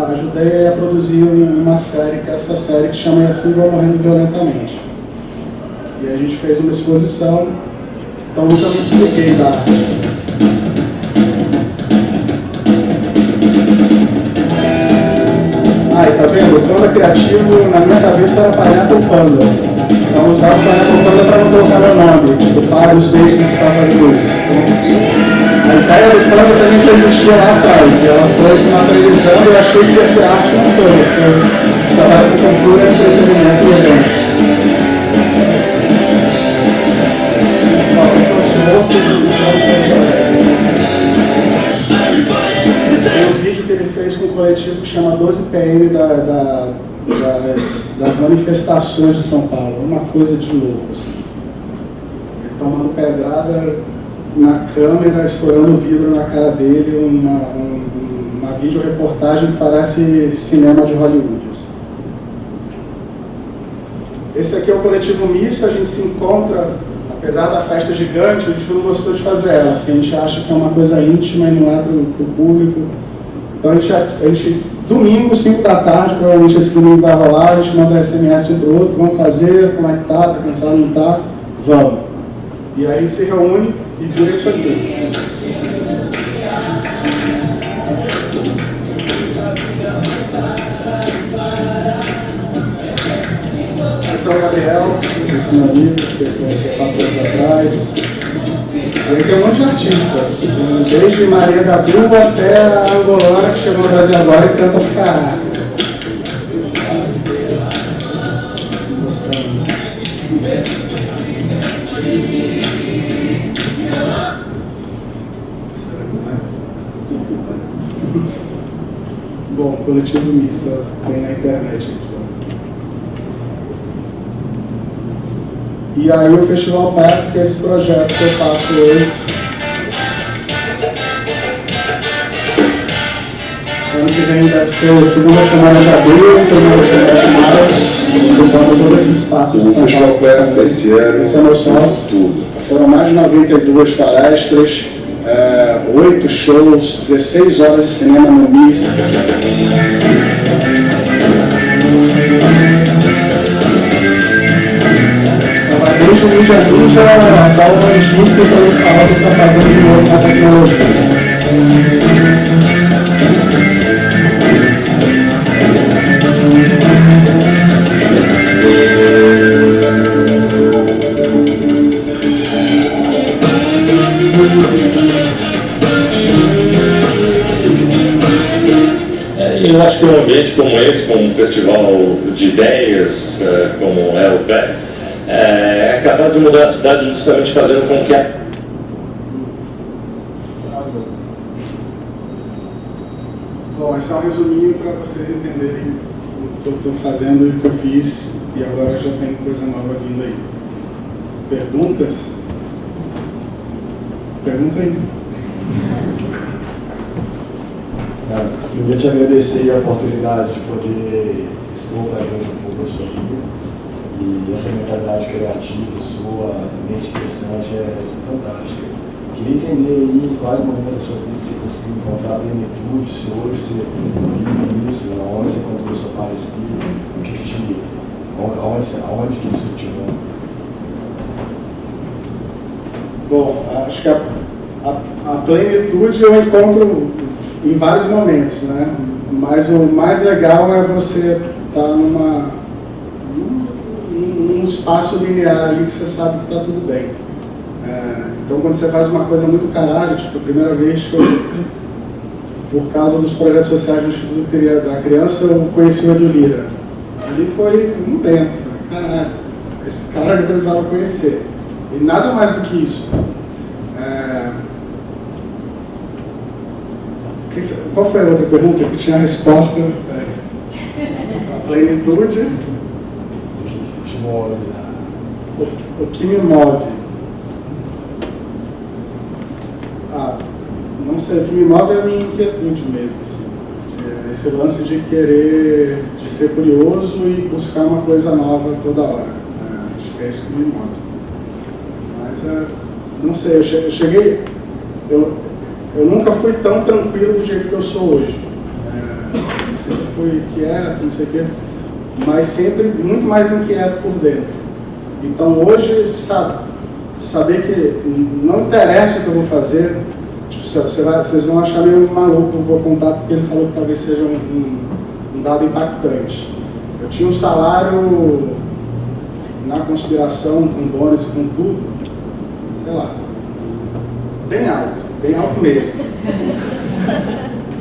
ajudar ele a produzir uma série, que é essa série que chama E Assim Vou Morrendo Violentamente. E a gente fez uma exposição, então nunca me expliquei da arte. E tá vendo? O Panda criativo, na minha cabeça, era Pineapple Panda. Então eu usava o Pineapple Panda para não colocar meu nome. Tipo, Fábio Seixas que está fazendo isso. A ideia do Panda também já existia lá atrás, e ela foi se materializando e eu achei que ia ser arte não toda, porque a gente trabalha com cultura, entretenimento e eventos. Esse é o Urso que vocês tem os vídeos que ele fez com um coletivo que chama 12PM das manifestações de São Paulo, uma coisa de louco, assim. Ele tomando pedrada na câmera, estourando o vidro na cara dele, uma videoreportagem que parece cinema de Hollywood. Assim. Esse aqui é o coletivo Missa, a gente se encontra, apesar da festa gigante, a gente não gostou de fazer ela, porque a gente acha que é uma coisa íntima e não é para o público. Então a gente, domingo, 5 da tarde, provavelmente esse domingo vai rolar, a gente manda SMS um para o outro, vamos fazer, como é que tá cansado, não tá? Vamos. E aí a gente se reúne e vira isso aqui. esse é o Gabriel, esse meu amigo, que eu conheci há 4 anos atrás. E aí tem um monte de artistas, desde Maria da Silva até a angolana que chegou no Brasil agora e canta pro caralho. Bom, Coletivo Missa tem na internet aqui. E aí o Festival Path, que é esse projeto que eu faço hoje. Ano que vem deve ser a segunda semana de abril, primeira semana de maio, ocupando todo esse espaço de São Paulo. Esse é meu sócio. Foram mais de 92 palestras, 8 shows, 16 horas de cinema no MIS. Desde o Ninja Ninja até o Anjinho que eu falei que está fazendo de novo na tecnologia. Eu acho que um ambiente como esse, como um festival de ideias, como é o PEC, é capaz de mudar a cidade justamente fazendo com que a... Bom, esse é um resuminho para vocês entenderem o que eu estou fazendo e o que eu fiz, e agora já tem coisa nova vindo aí. Perguntas? Pergunta aí. Eu queria te agradecer a oportunidade de poder expor para a gente um pouco da sua vida. E essa mentalidade criativa sua, mente incessante, é fantástica. Queria entender aí em quais momentos da sua vida você conseguiu encontrar plenitude, se hoje você vive isso, onde você encontrou sua paz espírita, o que te... aonde que isso te levou? Bom, acho que a plenitude eu encontro em vários momentos, né? Mas o mais legal é você estar num espaço linear ali que você sabe que está tudo bem. Então, quando você faz uma coisa muito caralho, tipo, a primeira vez que eu, por causa dos projetos sociais do Instituto da Criança, eu conheci o Edu Lira. Ali foi um momento, caralho, esse cara eu precisava conhecer. E nada mais do que isso. Qual foi a outra pergunta que tinha a resposta? A plenitude. O que te move? O que me move? Não sei, o que me move é a minha inquietude mesmo. Assim. Esse lance de querer, de ser curioso e buscar uma coisa nova toda hora. Acho que é isso que me move. Mas, não sei, eu cheguei... Eu nunca fui tão tranquilo do jeito que eu sou hoje. Sempre fui quieto, não sei o quê, mas sempre muito mais inquieto por dentro. Então hoje, saber que não interessa o que eu vou fazer, tipo, vocês vão achar meio maluco, eu vou contar porque ele falou que talvez seja um dado impactante. Eu tinha um salário na conspiração, com bônus e com tudo, sei lá, bem alto mesmo.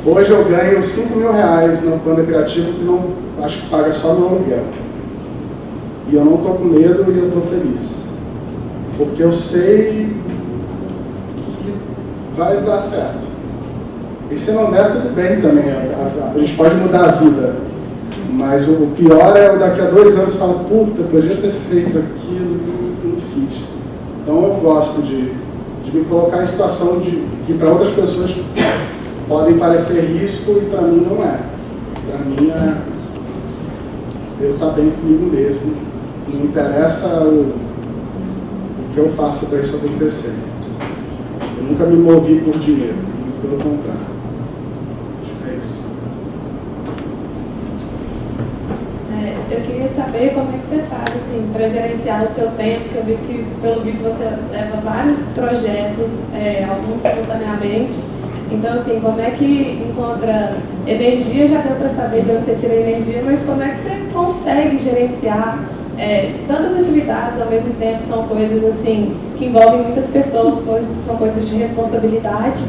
Hoje eu ganho R$5.000 no Panda Criativo, que não, acho que paga só no aluguel. E eu não estou com medo e eu estou feliz. Porque eu sei que vai dar certo. E se não der, tudo bem também. A gente pode mudar a vida. Mas o pior é daqui a 2 anos falar, puta, podia ter feito aquilo e não fiz. Então eu gosto de me colocar em situação que para outras pessoas podem parecer risco e para mim não é. Para mim é eu estar bem comigo mesmo. Não interessa o que eu faço para isso acontecer. Eu nunca me movi por dinheiro, muito pelo contrário. Acho que é isso. Eu queria saber como é que você faz assim, para gerenciar o seu tempo, porque eu vi que, pelo visto, você leva vários projetos, alguns simultaneamente. Então, assim, como é que encontra energia? Já deu para saber de onde você tira a energia, mas como é que você consegue gerenciar tantas atividades ao mesmo tempo são coisas assim que envolvem muitas pessoas, são coisas de responsabilidade.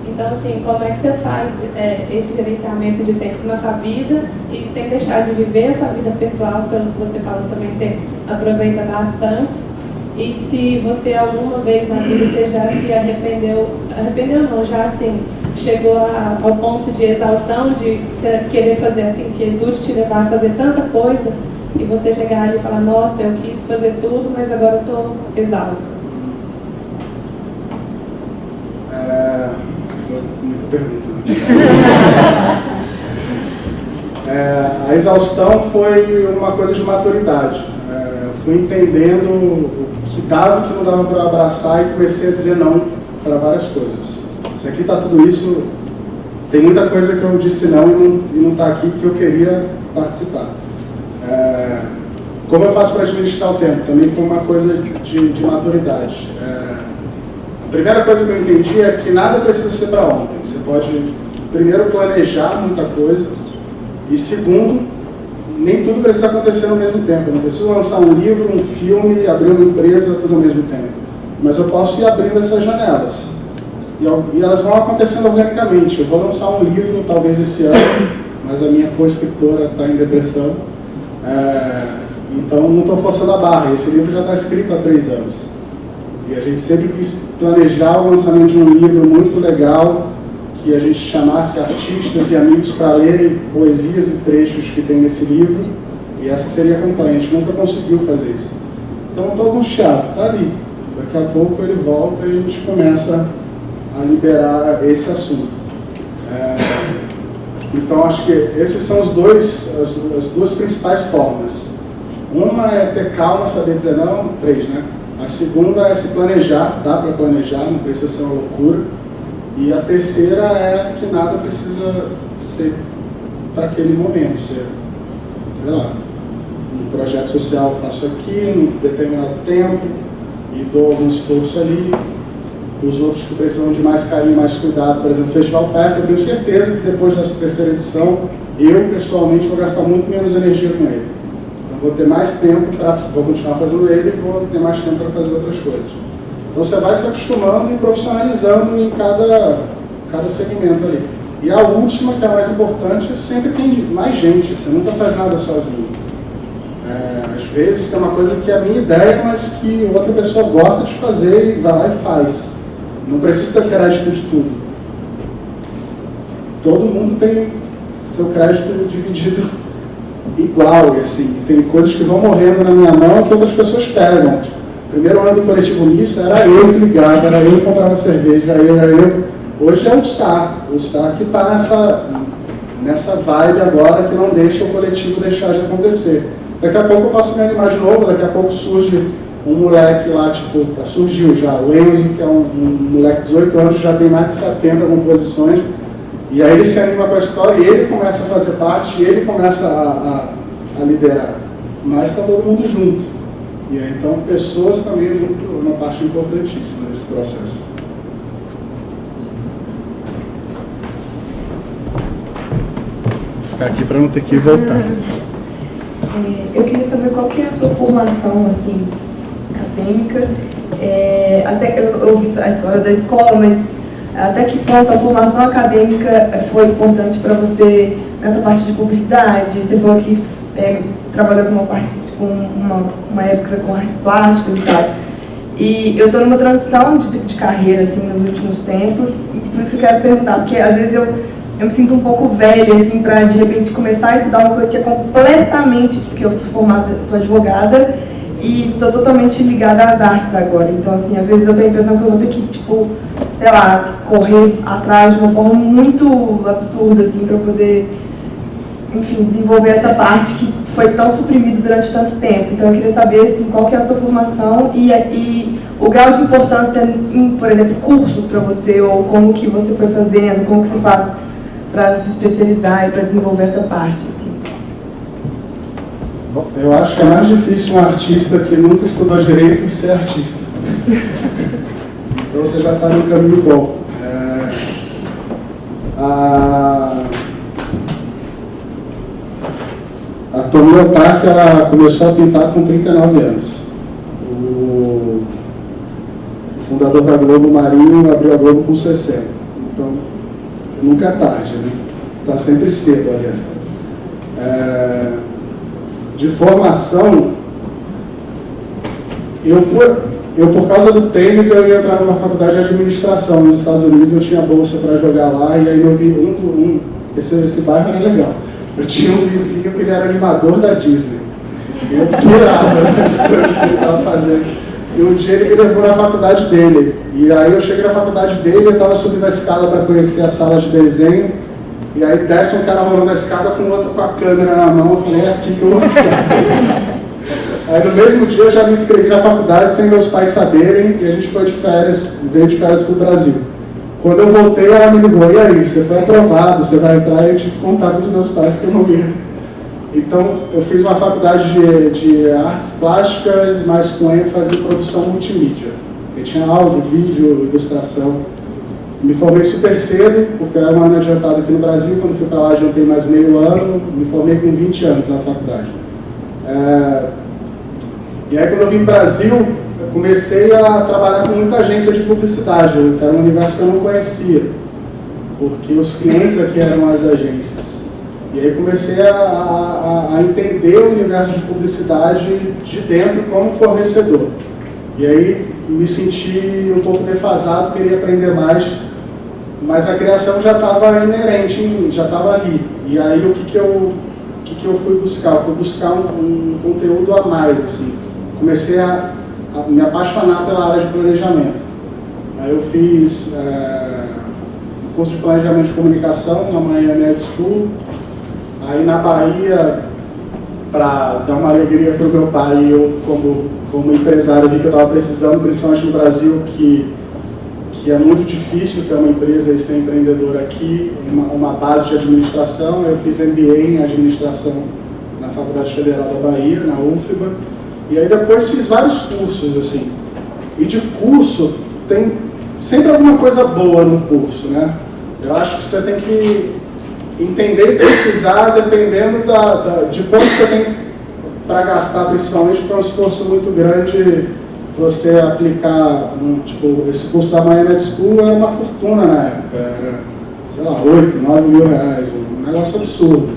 Então, assim, como é que você faz esse gerenciamento de tempo na sua vida e sem deixar de viver a sua vida pessoal, pelo que você falou também, você aproveita bastante. E se você alguma vez na vida você já se arrependeu não, já assim, chegou ao ponto de exaustão, de querer fazer assim, que tudo te levar a fazer tanta coisa, e você chegar ali e falar, nossa, eu quis fazer tudo, mas agora eu estou exausto. Foi muita pergunta. A exaustão foi uma coisa de maturidade. Eu fui entendendo o que dava e o que não dava para abraçar e comecei a dizer não para várias coisas. Isso aqui está tudo isso, tem muita coisa que eu disse não e não está aqui que eu queria participar. Como eu faço para administrar o tempo? Também foi uma coisa de maturidade. A primeira coisa que eu entendi é que nada precisa ser para ontem. Você pode, primeiro, planejar muita coisa e, segundo, nem tudo precisa acontecer ao mesmo tempo. Eu não preciso lançar um livro, um filme, abrir uma empresa, tudo ao mesmo tempo. Mas eu posso ir abrindo essas janelas. E elas vão acontecendo organicamente. Eu vou lançar um livro, talvez esse ano, mas a minha co-escritora está em depressão. Então não estou forçando a barra. Esse livro já está escrito há 3 anos. E a gente sempre quis planejar o lançamento de um livro muito legal, que a gente chamasse artistas e amigos para lerem poesias e trechos que tem nesse livro, e essa seria a campanha. A gente nunca conseguiu fazer isso. Então estou angustiado, está ali. Daqui a pouco ele volta e a gente começa a liberar esse assunto. Então acho que esses são as duas principais formas. Uma é ter calma, saber dizer não, 3, né? A segunda é se planejar, dá para planejar, não precisa ser uma loucura. E a terceira é que nada precisa ser para aquele momento, ser, sei lá, um projeto social eu faço aqui, num determinado tempo, e dou algum esforço ali. Os outros que precisam de mais carinho, mais cuidado, por exemplo, o Festival PEF, eu tenho certeza que depois dessa terceira edição, eu pessoalmente vou gastar muito menos energia com ele. Então vou ter mais tempo vou continuar fazendo ele e vou ter mais tempo para fazer outras coisas. Então você vai se acostumando e profissionalizando em cada segmento ali. E a última, que é a mais importante, sempre tem mais gente, você nunca faz nada sozinho. Às vezes tem uma coisa que é a minha ideia, mas que outra pessoa gosta de fazer e vai lá e faz. Não precisa ter crédito de tudo. Todo mundo tem seu crédito dividido igual, e assim, tem coisas que vão morrendo na minha mão que outras pessoas pegam. Tipo, primeiro ano do Coletivo Missa era eu que ligava, era eu que comprava cerveja, era eu. Hoje é o SAR que está nessa vibe agora que não deixa o coletivo deixar de acontecer. Daqui a pouco eu posso me animar de novo, daqui a pouco surge um moleque lá, tipo, surgiu já, o Enzo, que é um moleque de 18 anos, já tem mais de 70 composições, e aí ele se anima com a história, e ele começa a fazer parte, e ele começa a liderar. Mas está todo mundo junto. E aí, então, pessoas também é uma parte importantíssima desse processo. Vou ficar aqui para não ter que voltar. Eu queria saber qual que é a sua formação, assim, acadêmica. Até eu ouvi a história da escola, mas até que ponto a formação acadêmica foi importante para você nessa parte de publicidade? Você falou que trabalhou com uma época com artes plásticas e tal. E eu estou numa transição de carreira, assim, nos últimos tempos, e por isso que eu quero perguntar, porque às vezes eu me sinto um pouco velha, assim, para de repente começar a estudar uma coisa que é completamente, porque eu sou formada, sou advogada, e estou totalmente ligada às artes agora. Então, assim, às vezes eu tenho a impressão que eu vou ter que, tipo, sei lá, correr atrás de uma forma muito absurda, assim, para poder, enfim, desenvolver essa parte que foi tão suprimida durante tanto tempo. Então, eu queria saber, assim, qual que é a sua formação e o grau de importância em, por exemplo, cursos para você, ou como que você foi fazendo, como que você faz para se especializar e para desenvolver essa parte, assim. Bom, eu acho que é mais difícil um artista que nunca estudou direito ser artista. Então você já está no caminho bom. A Leopardi, ela começou a pintar com 39 anos. O fundador da Globo, Marinho, abriu a Globo com 60. Então, nunca é tarde, né? Está sempre cedo, aliás. De formação, eu, por causa do tênis, eu ia entrar numa faculdade de administração nos Estados Unidos, eu tinha bolsa para jogar lá, e aí eu vi esse bairro era legal. Eu tinha um vizinho que ele era animador da Disney. Eu pirava nas coisas que ele estava fazendo. E um dia ele me levou na faculdade dele. E aí eu cheguei na faculdade dele, eu estava subindo a escada para conhecer a sala de desenho. E aí desce um cara rolando a escada com o outro com a câmera na mão. Eu falei, é aqui que eu vou ficar. Aí no mesmo dia eu já me inscrevi na faculdade sem meus pais saberem. E a gente foi de férias, veio de férias para o Brasil. Quando eu voltei, ela me ligou, e aí, você foi aprovado, você vai entrar, e eu tive que contar com os meus pais que eu não ia. Então, eu fiz uma faculdade de artes plásticas, mas com ênfase em produção multimídia. Eu tinha áudio, vídeo, ilustração. Me formei super cedo, porque eu era um ano adiantado aqui no Brasil. Quando fui para lá, adiantei mais meio ano. Me formei com 20 anos na faculdade. E aí, quando eu vim para o Brasil, eu comecei a trabalhar com muita agência de publicidade, que era um universo que eu não conhecia, porque os clientes aqui eram as agências. E aí comecei a entender o universo de publicidade de dentro como fornecedor. E aí me senti um pouco defasado, queria aprender mais, mas a criação já estava inerente em mim, já estava ali. E aí o que eu fui buscar? Eu fui buscar um conteúdo a mais, assim. Comecei a me apaixonar pela área de planejamento. Aí eu fiz um curso de planejamento de comunicação na Miami Ed School. Aí na Bahia, para dar uma alegria para o meu pai, eu como empresário vi que eu estava precisando, principalmente no Brasil, que é muito difícil ter uma empresa e ser empreendedor aqui, uma base de administração. Eu fiz MBA em administração na Faculdade Federal da Bahia, na UFBA. E aí depois fiz vários cursos, assim. E de curso, tem sempre alguma coisa boa no curso, né? Eu acho que você tem que entender e pesquisar dependendo de quanto você tem para gastar, principalmente, porque é um esforço muito grande você aplicar, tipo, esse curso da Miami Ed School era uma fortuna na época, era, sei lá, 8, 9 mil reais, um negócio absurdo.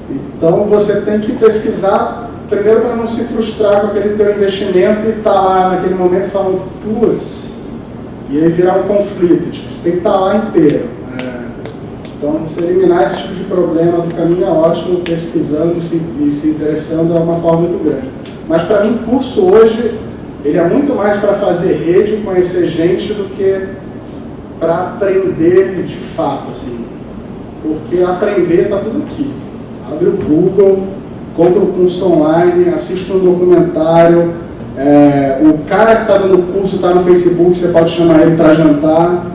Então você tem que pesquisar primeiro para não se frustrar com aquele teu investimento e estar lá naquele momento falando, putz, e aí virar um conflito, tipo, você tem que estar lá inteiro. Então, você eliminar esse tipo de problema do caminho é ótimo, pesquisando e se interessando é uma forma muito grande. Mas para mim, curso hoje, ele é muito mais para fazer rede, conhecer gente, do que para aprender de fato, assim. Porque aprender está tudo aqui. Abre o Google, compra um curso online, assiste um documentário, o cara que está dando o curso está no Facebook, você pode chamar ele para jantar,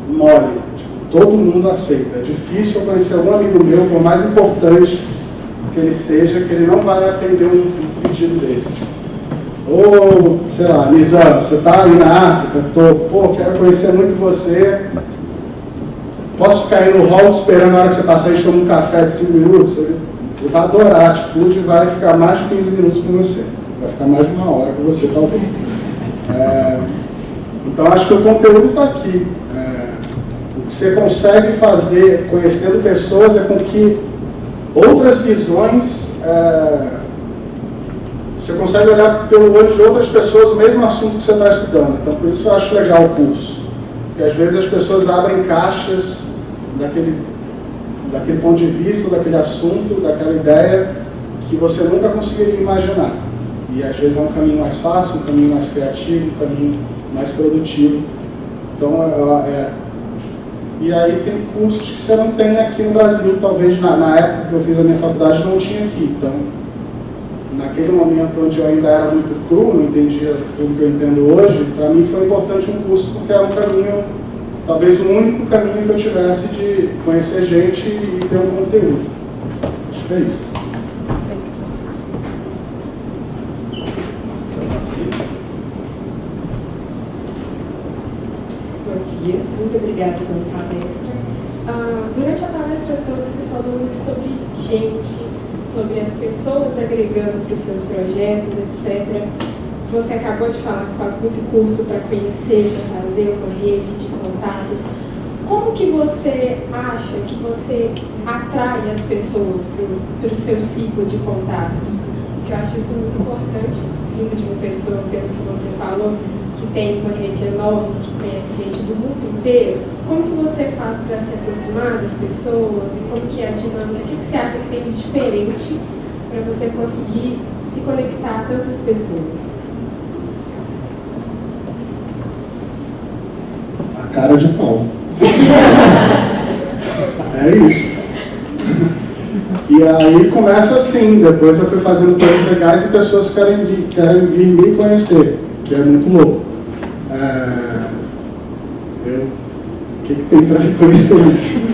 mole. Todo mundo aceita. É difícil eu conhecer algum amigo meu, por mais importante que ele seja, que ele não vai atender um pedido desse. Ou, sei lá, Nizam, você está ali na África? Quero conhecer muito você. Posso ficar aí no hall esperando a hora que você passar e tomar um café de 5 minutos? Ele vai adorar a atitude e vai ficar mais de 15 minutos com você. Vai ficar mais de uma hora com você, talvez. Então, acho que o conteúdo está aqui. O que você consegue fazer conhecendo pessoas é com que outras visões, você consegue olhar pelo olho de outras pessoas o mesmo assunto que você está estudando. Então, por isso eu acho legal o curso. Porque às vezes as pessoas abrem caixas daquele ponto de vista, daquele assunto, daquela ideia que você nunca conseguiria imaginar. E às vezes é um caminho mais fácil, um caminho mais criativo, um caminho mais produtivo. Então, e aí tem cursos que você não tem aqui no Brasil, talvez na época que eu fiz a minha faculdade não tinha aqui. Então, naquele momento onde eu ainda era muito cru, não entendia tudo que eu entendo hoje, para mim foi importante um curso porque era um caminho, talvez o único caminho que eu tivesse de conhecer gente e ter um conteúdo. Acho que é isso. Bom dia, muito obrigada pela palestra. Durante a palestra toda você falou muito sobre gente, sobre as pessoas agregando para os seus projetos, etc. Você acabou de falar que faz muito curso para conhecer, para fazer uma rede de contatos. Como que você acha que você atrai as pessoas para o seu ciclo de contatos? Porque eu acho isso muito importante, vindo de uma pessoa, pelo que você falou, que tem uma rede enorme, que conhece gente do mundo inteiro. Como que você faz para se aproximar das pessoas e como que é a dinâmica? O que você acha que tem de diferente para você conseguir se conectar a tantas pessoas? A cara de pau. É isso. E aí começa assim, depois eu fui fazendo coisas legais e pessoas querem vir me conhecer, que é muito louco. O que tem pra ver com isso aí?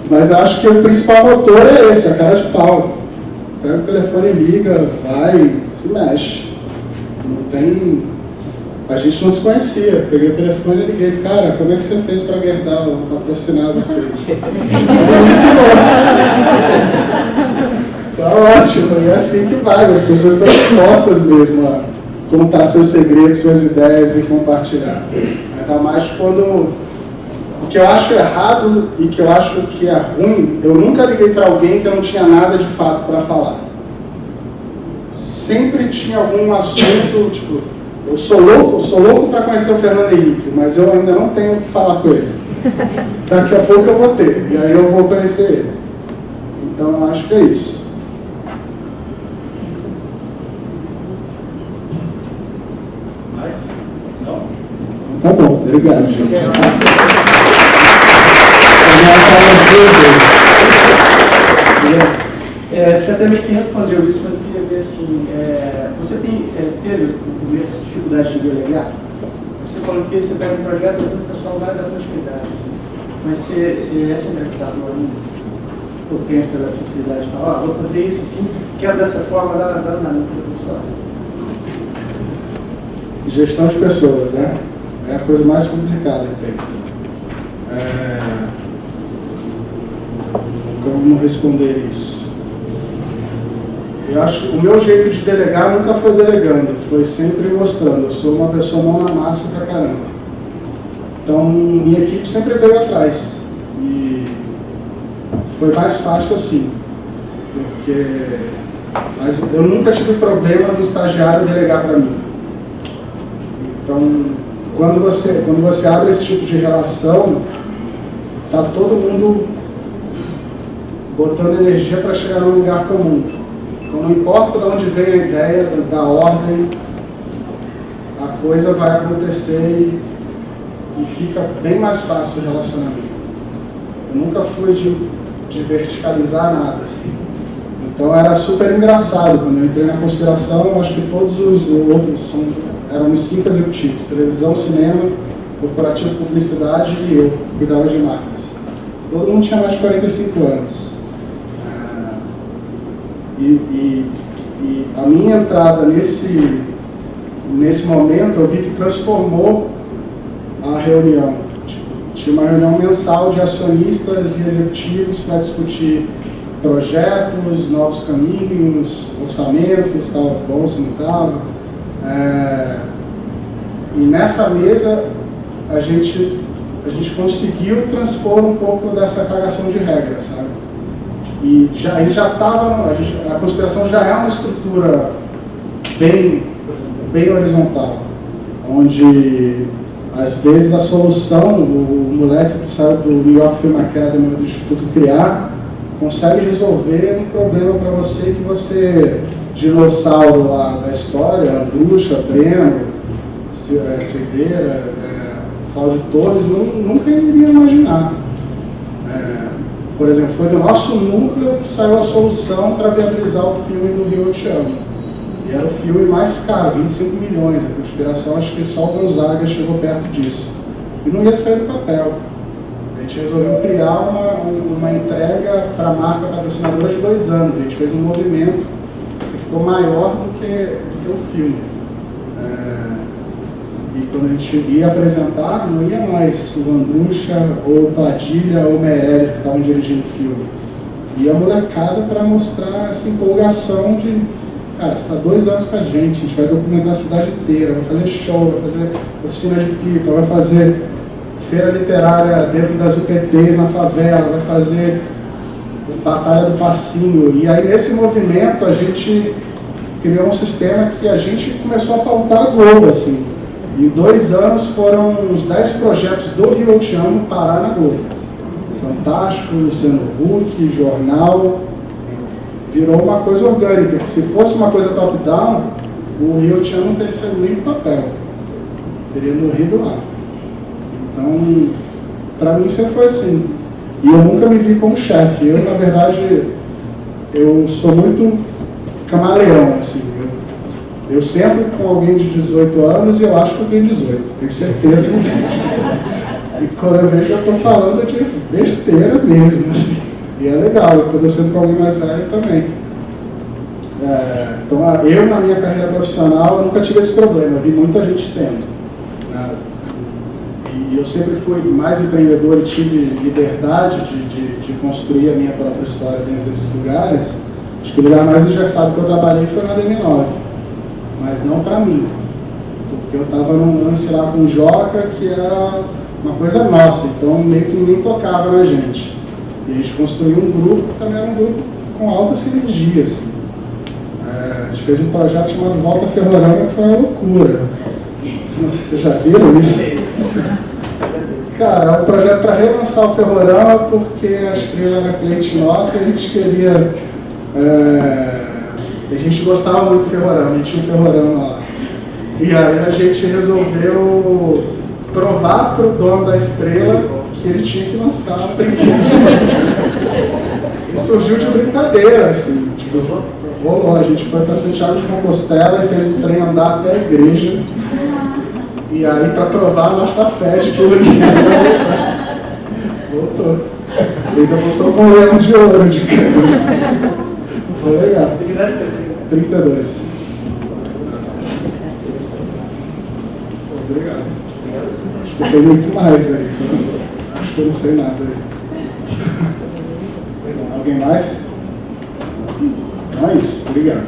Mas eu acho que o principal motor é esse, a cara de pau. Pega o telefone e liga, vai, se mexe. Não tem... A gente não se conhecia. Peguei o telefone e liguei. Cara, como é que você fez para Gerdau patrocinar vocês? Me ensinou. Tá ótimo. E é assim que vai. As pessoas estão dispostas mesmo a contar seus segredos, suas ideias e compartilhar. Ainda mais quando... O que eu acho errado e que eu acho que é ruim, eu nunca liguei para alguém que eu não tinha nada de fato para falar. Sempre tinha algum assunto, tipo... Eu sou louco para conhecer o Fernando Henrique, mas eu ainda não tenho o que falar com ele. Daqui a pouco eu vou ter, e aí eu vou conhecer ele. Então eu acho que é isso. Mais? Não? Tá bom, obrigado, gente. Você até meio que respondeu isso, mas eu queria ver assim, você teve no começo dificuldade de delegar? Você falou que você pega um projeto e o pessoal vai dar continuidade, assim. Mas você é centralizado ali, ou pensa da facilidade de falar, vou fazer isso assim, quero dessa forma, dá na mente da pessoa. Gestão de pessoas, né? É a coisa mais complicada que tem. Como responder isso? Eu acho que o meu jeito de delegar nunca foi delegando, foi sempre mostrando. Eu sou uma pessoa mão na massa pra caramba. Então, minha equipe sempre veio atrás. E foi mais fácil assim. Mas eu nunca tive problema do estagiário delegar para mim. Então, quando você abre esse tipo de relação, tá todo mundo botando energia para chegar num lugar comum. Então, não importa de onde vem a ideia, da ordem, a coisa vai acontecer e fica bem mais fácil o relacionamento. Eu nunca fui de verticalizar nada, assim. Então, era super engraçado. Quando eu entrei na conspiração, acho que todos os outros éramos 5 executivos: televisão, cinema, corporativo, publicidade e eu, cuidava de marcas. Todo mundo tinha mais de 45 anos. E a minha entrada nesse momento, eu vi que transformou a reunião. Tinha uma reunião mensal de acionistas e executivos para discutir projetos, novos caminhos, orçamentos, estava bom, se não estava. E nessa mesa, a gente conseguiu transpor um pouco dessa cagação de regras, sabe? E já estava, a conspiração já é uma estrutura bem horizontal, onde às vezes a solução, o moleque que saiu do New York Film Academy, do Instituto Criar, consegue resolver um problema para você que você, dinossauro lá da história, Andrucha, Breno, Cerveira, Cláudio Torres, nunca iria imaginar. Por exemplo, foi do nosso núcleo que saiu a solução para viabilizar o filme do Rio Eu Te Amo. E era o filme mais caro, 25 milhões. A conspiração, acho que só o Gonzaga chegou perto disso. E não ia sair do papel. A gente resolveu criar uma entrega para a marca patrocinadora de 2 anos. A gente fez um movimento que ficou maior do que o filme. E quando a gente ia apresentar, não ia mais o Andrucha, ou Padilha, ou Meirelles que estavam dirigindo o filme. Ia a molecada para mostrar essa empolgação de, cara, você está 2 anos com a gente vai documentar a cidade inteira, vai fazer show, vai fazer oficina de pipa, vai fazer feira literária dentro das UPTs na favela, vai fazer Batalha do Passinho. E aí nesse movimento a gente criou um sistema que a gente começou a pautar a Globo, assim. Em 2 anos foram uns 10 projetos do Rio Eu Te Amo parar na Globo. Fantástico, Luciano Huck, jornal, virou uma coisa orgânica, que se fosse uma coisa top-down, o Rio Eu Te Amo não teria sido nem papel, teria morrido lá. Então, para mim sempre foi assim. E eu nunca me vi como chefe. Eu, na verdade, eu sou muito camaleão, assim. Eu sento com alguém de 18 anos e eu acho que eu tenho 18. Tenho certeza que eu tenho. E quando eu vejo, eu estou falando de besteira mesmo, assim. E é legal, quando eu sento com alguém mais velho também. Então, eu, na minha carreira profissional, eu nunca tive esse problema. Eu vi muita gente tendo. Né? E eu sempre fui mais empreendedor e tive liberdade de construir a minha própria história dentro desses lugares. Acho que o lugar mais engessado que eu trabalhei foi na DM9, mas não para mim, porque eu estava num lance lá com o Joca que era uma coisa nossa, então meio que ninguém tocava na gente. E a gente construiu um grupo que também era um grupo com alta sinergia, assim. A gente fez um projeto chamado Volta Ferrorama, que foi uma loucura. Vocês já viram isso? Cara, é um projeto para relançar o Ferrorama, porque a Estrela era cliente nossa e a gente queria... a gente gostava muito do Ferrorama, a gente tinha um Ferrorama lá. E aí a gente resolveu provar para o dono da Estrela que ele tinha que lançar a brinquedo. E surgiu de brincadeira, assim, tipo, rolou. A gente foi para Santiago de Compostela e fez o trem andar até a igreja. E aí, para provar a nossa fé de que o brinquedo voltou. Ainda voltou com um leão de ouro de criança. Foi legal. 32. Obrigado. Acho que tem muito mais aí. Acho que eu não sei nada aí. Alguém mais? Não é isso. Obrigado.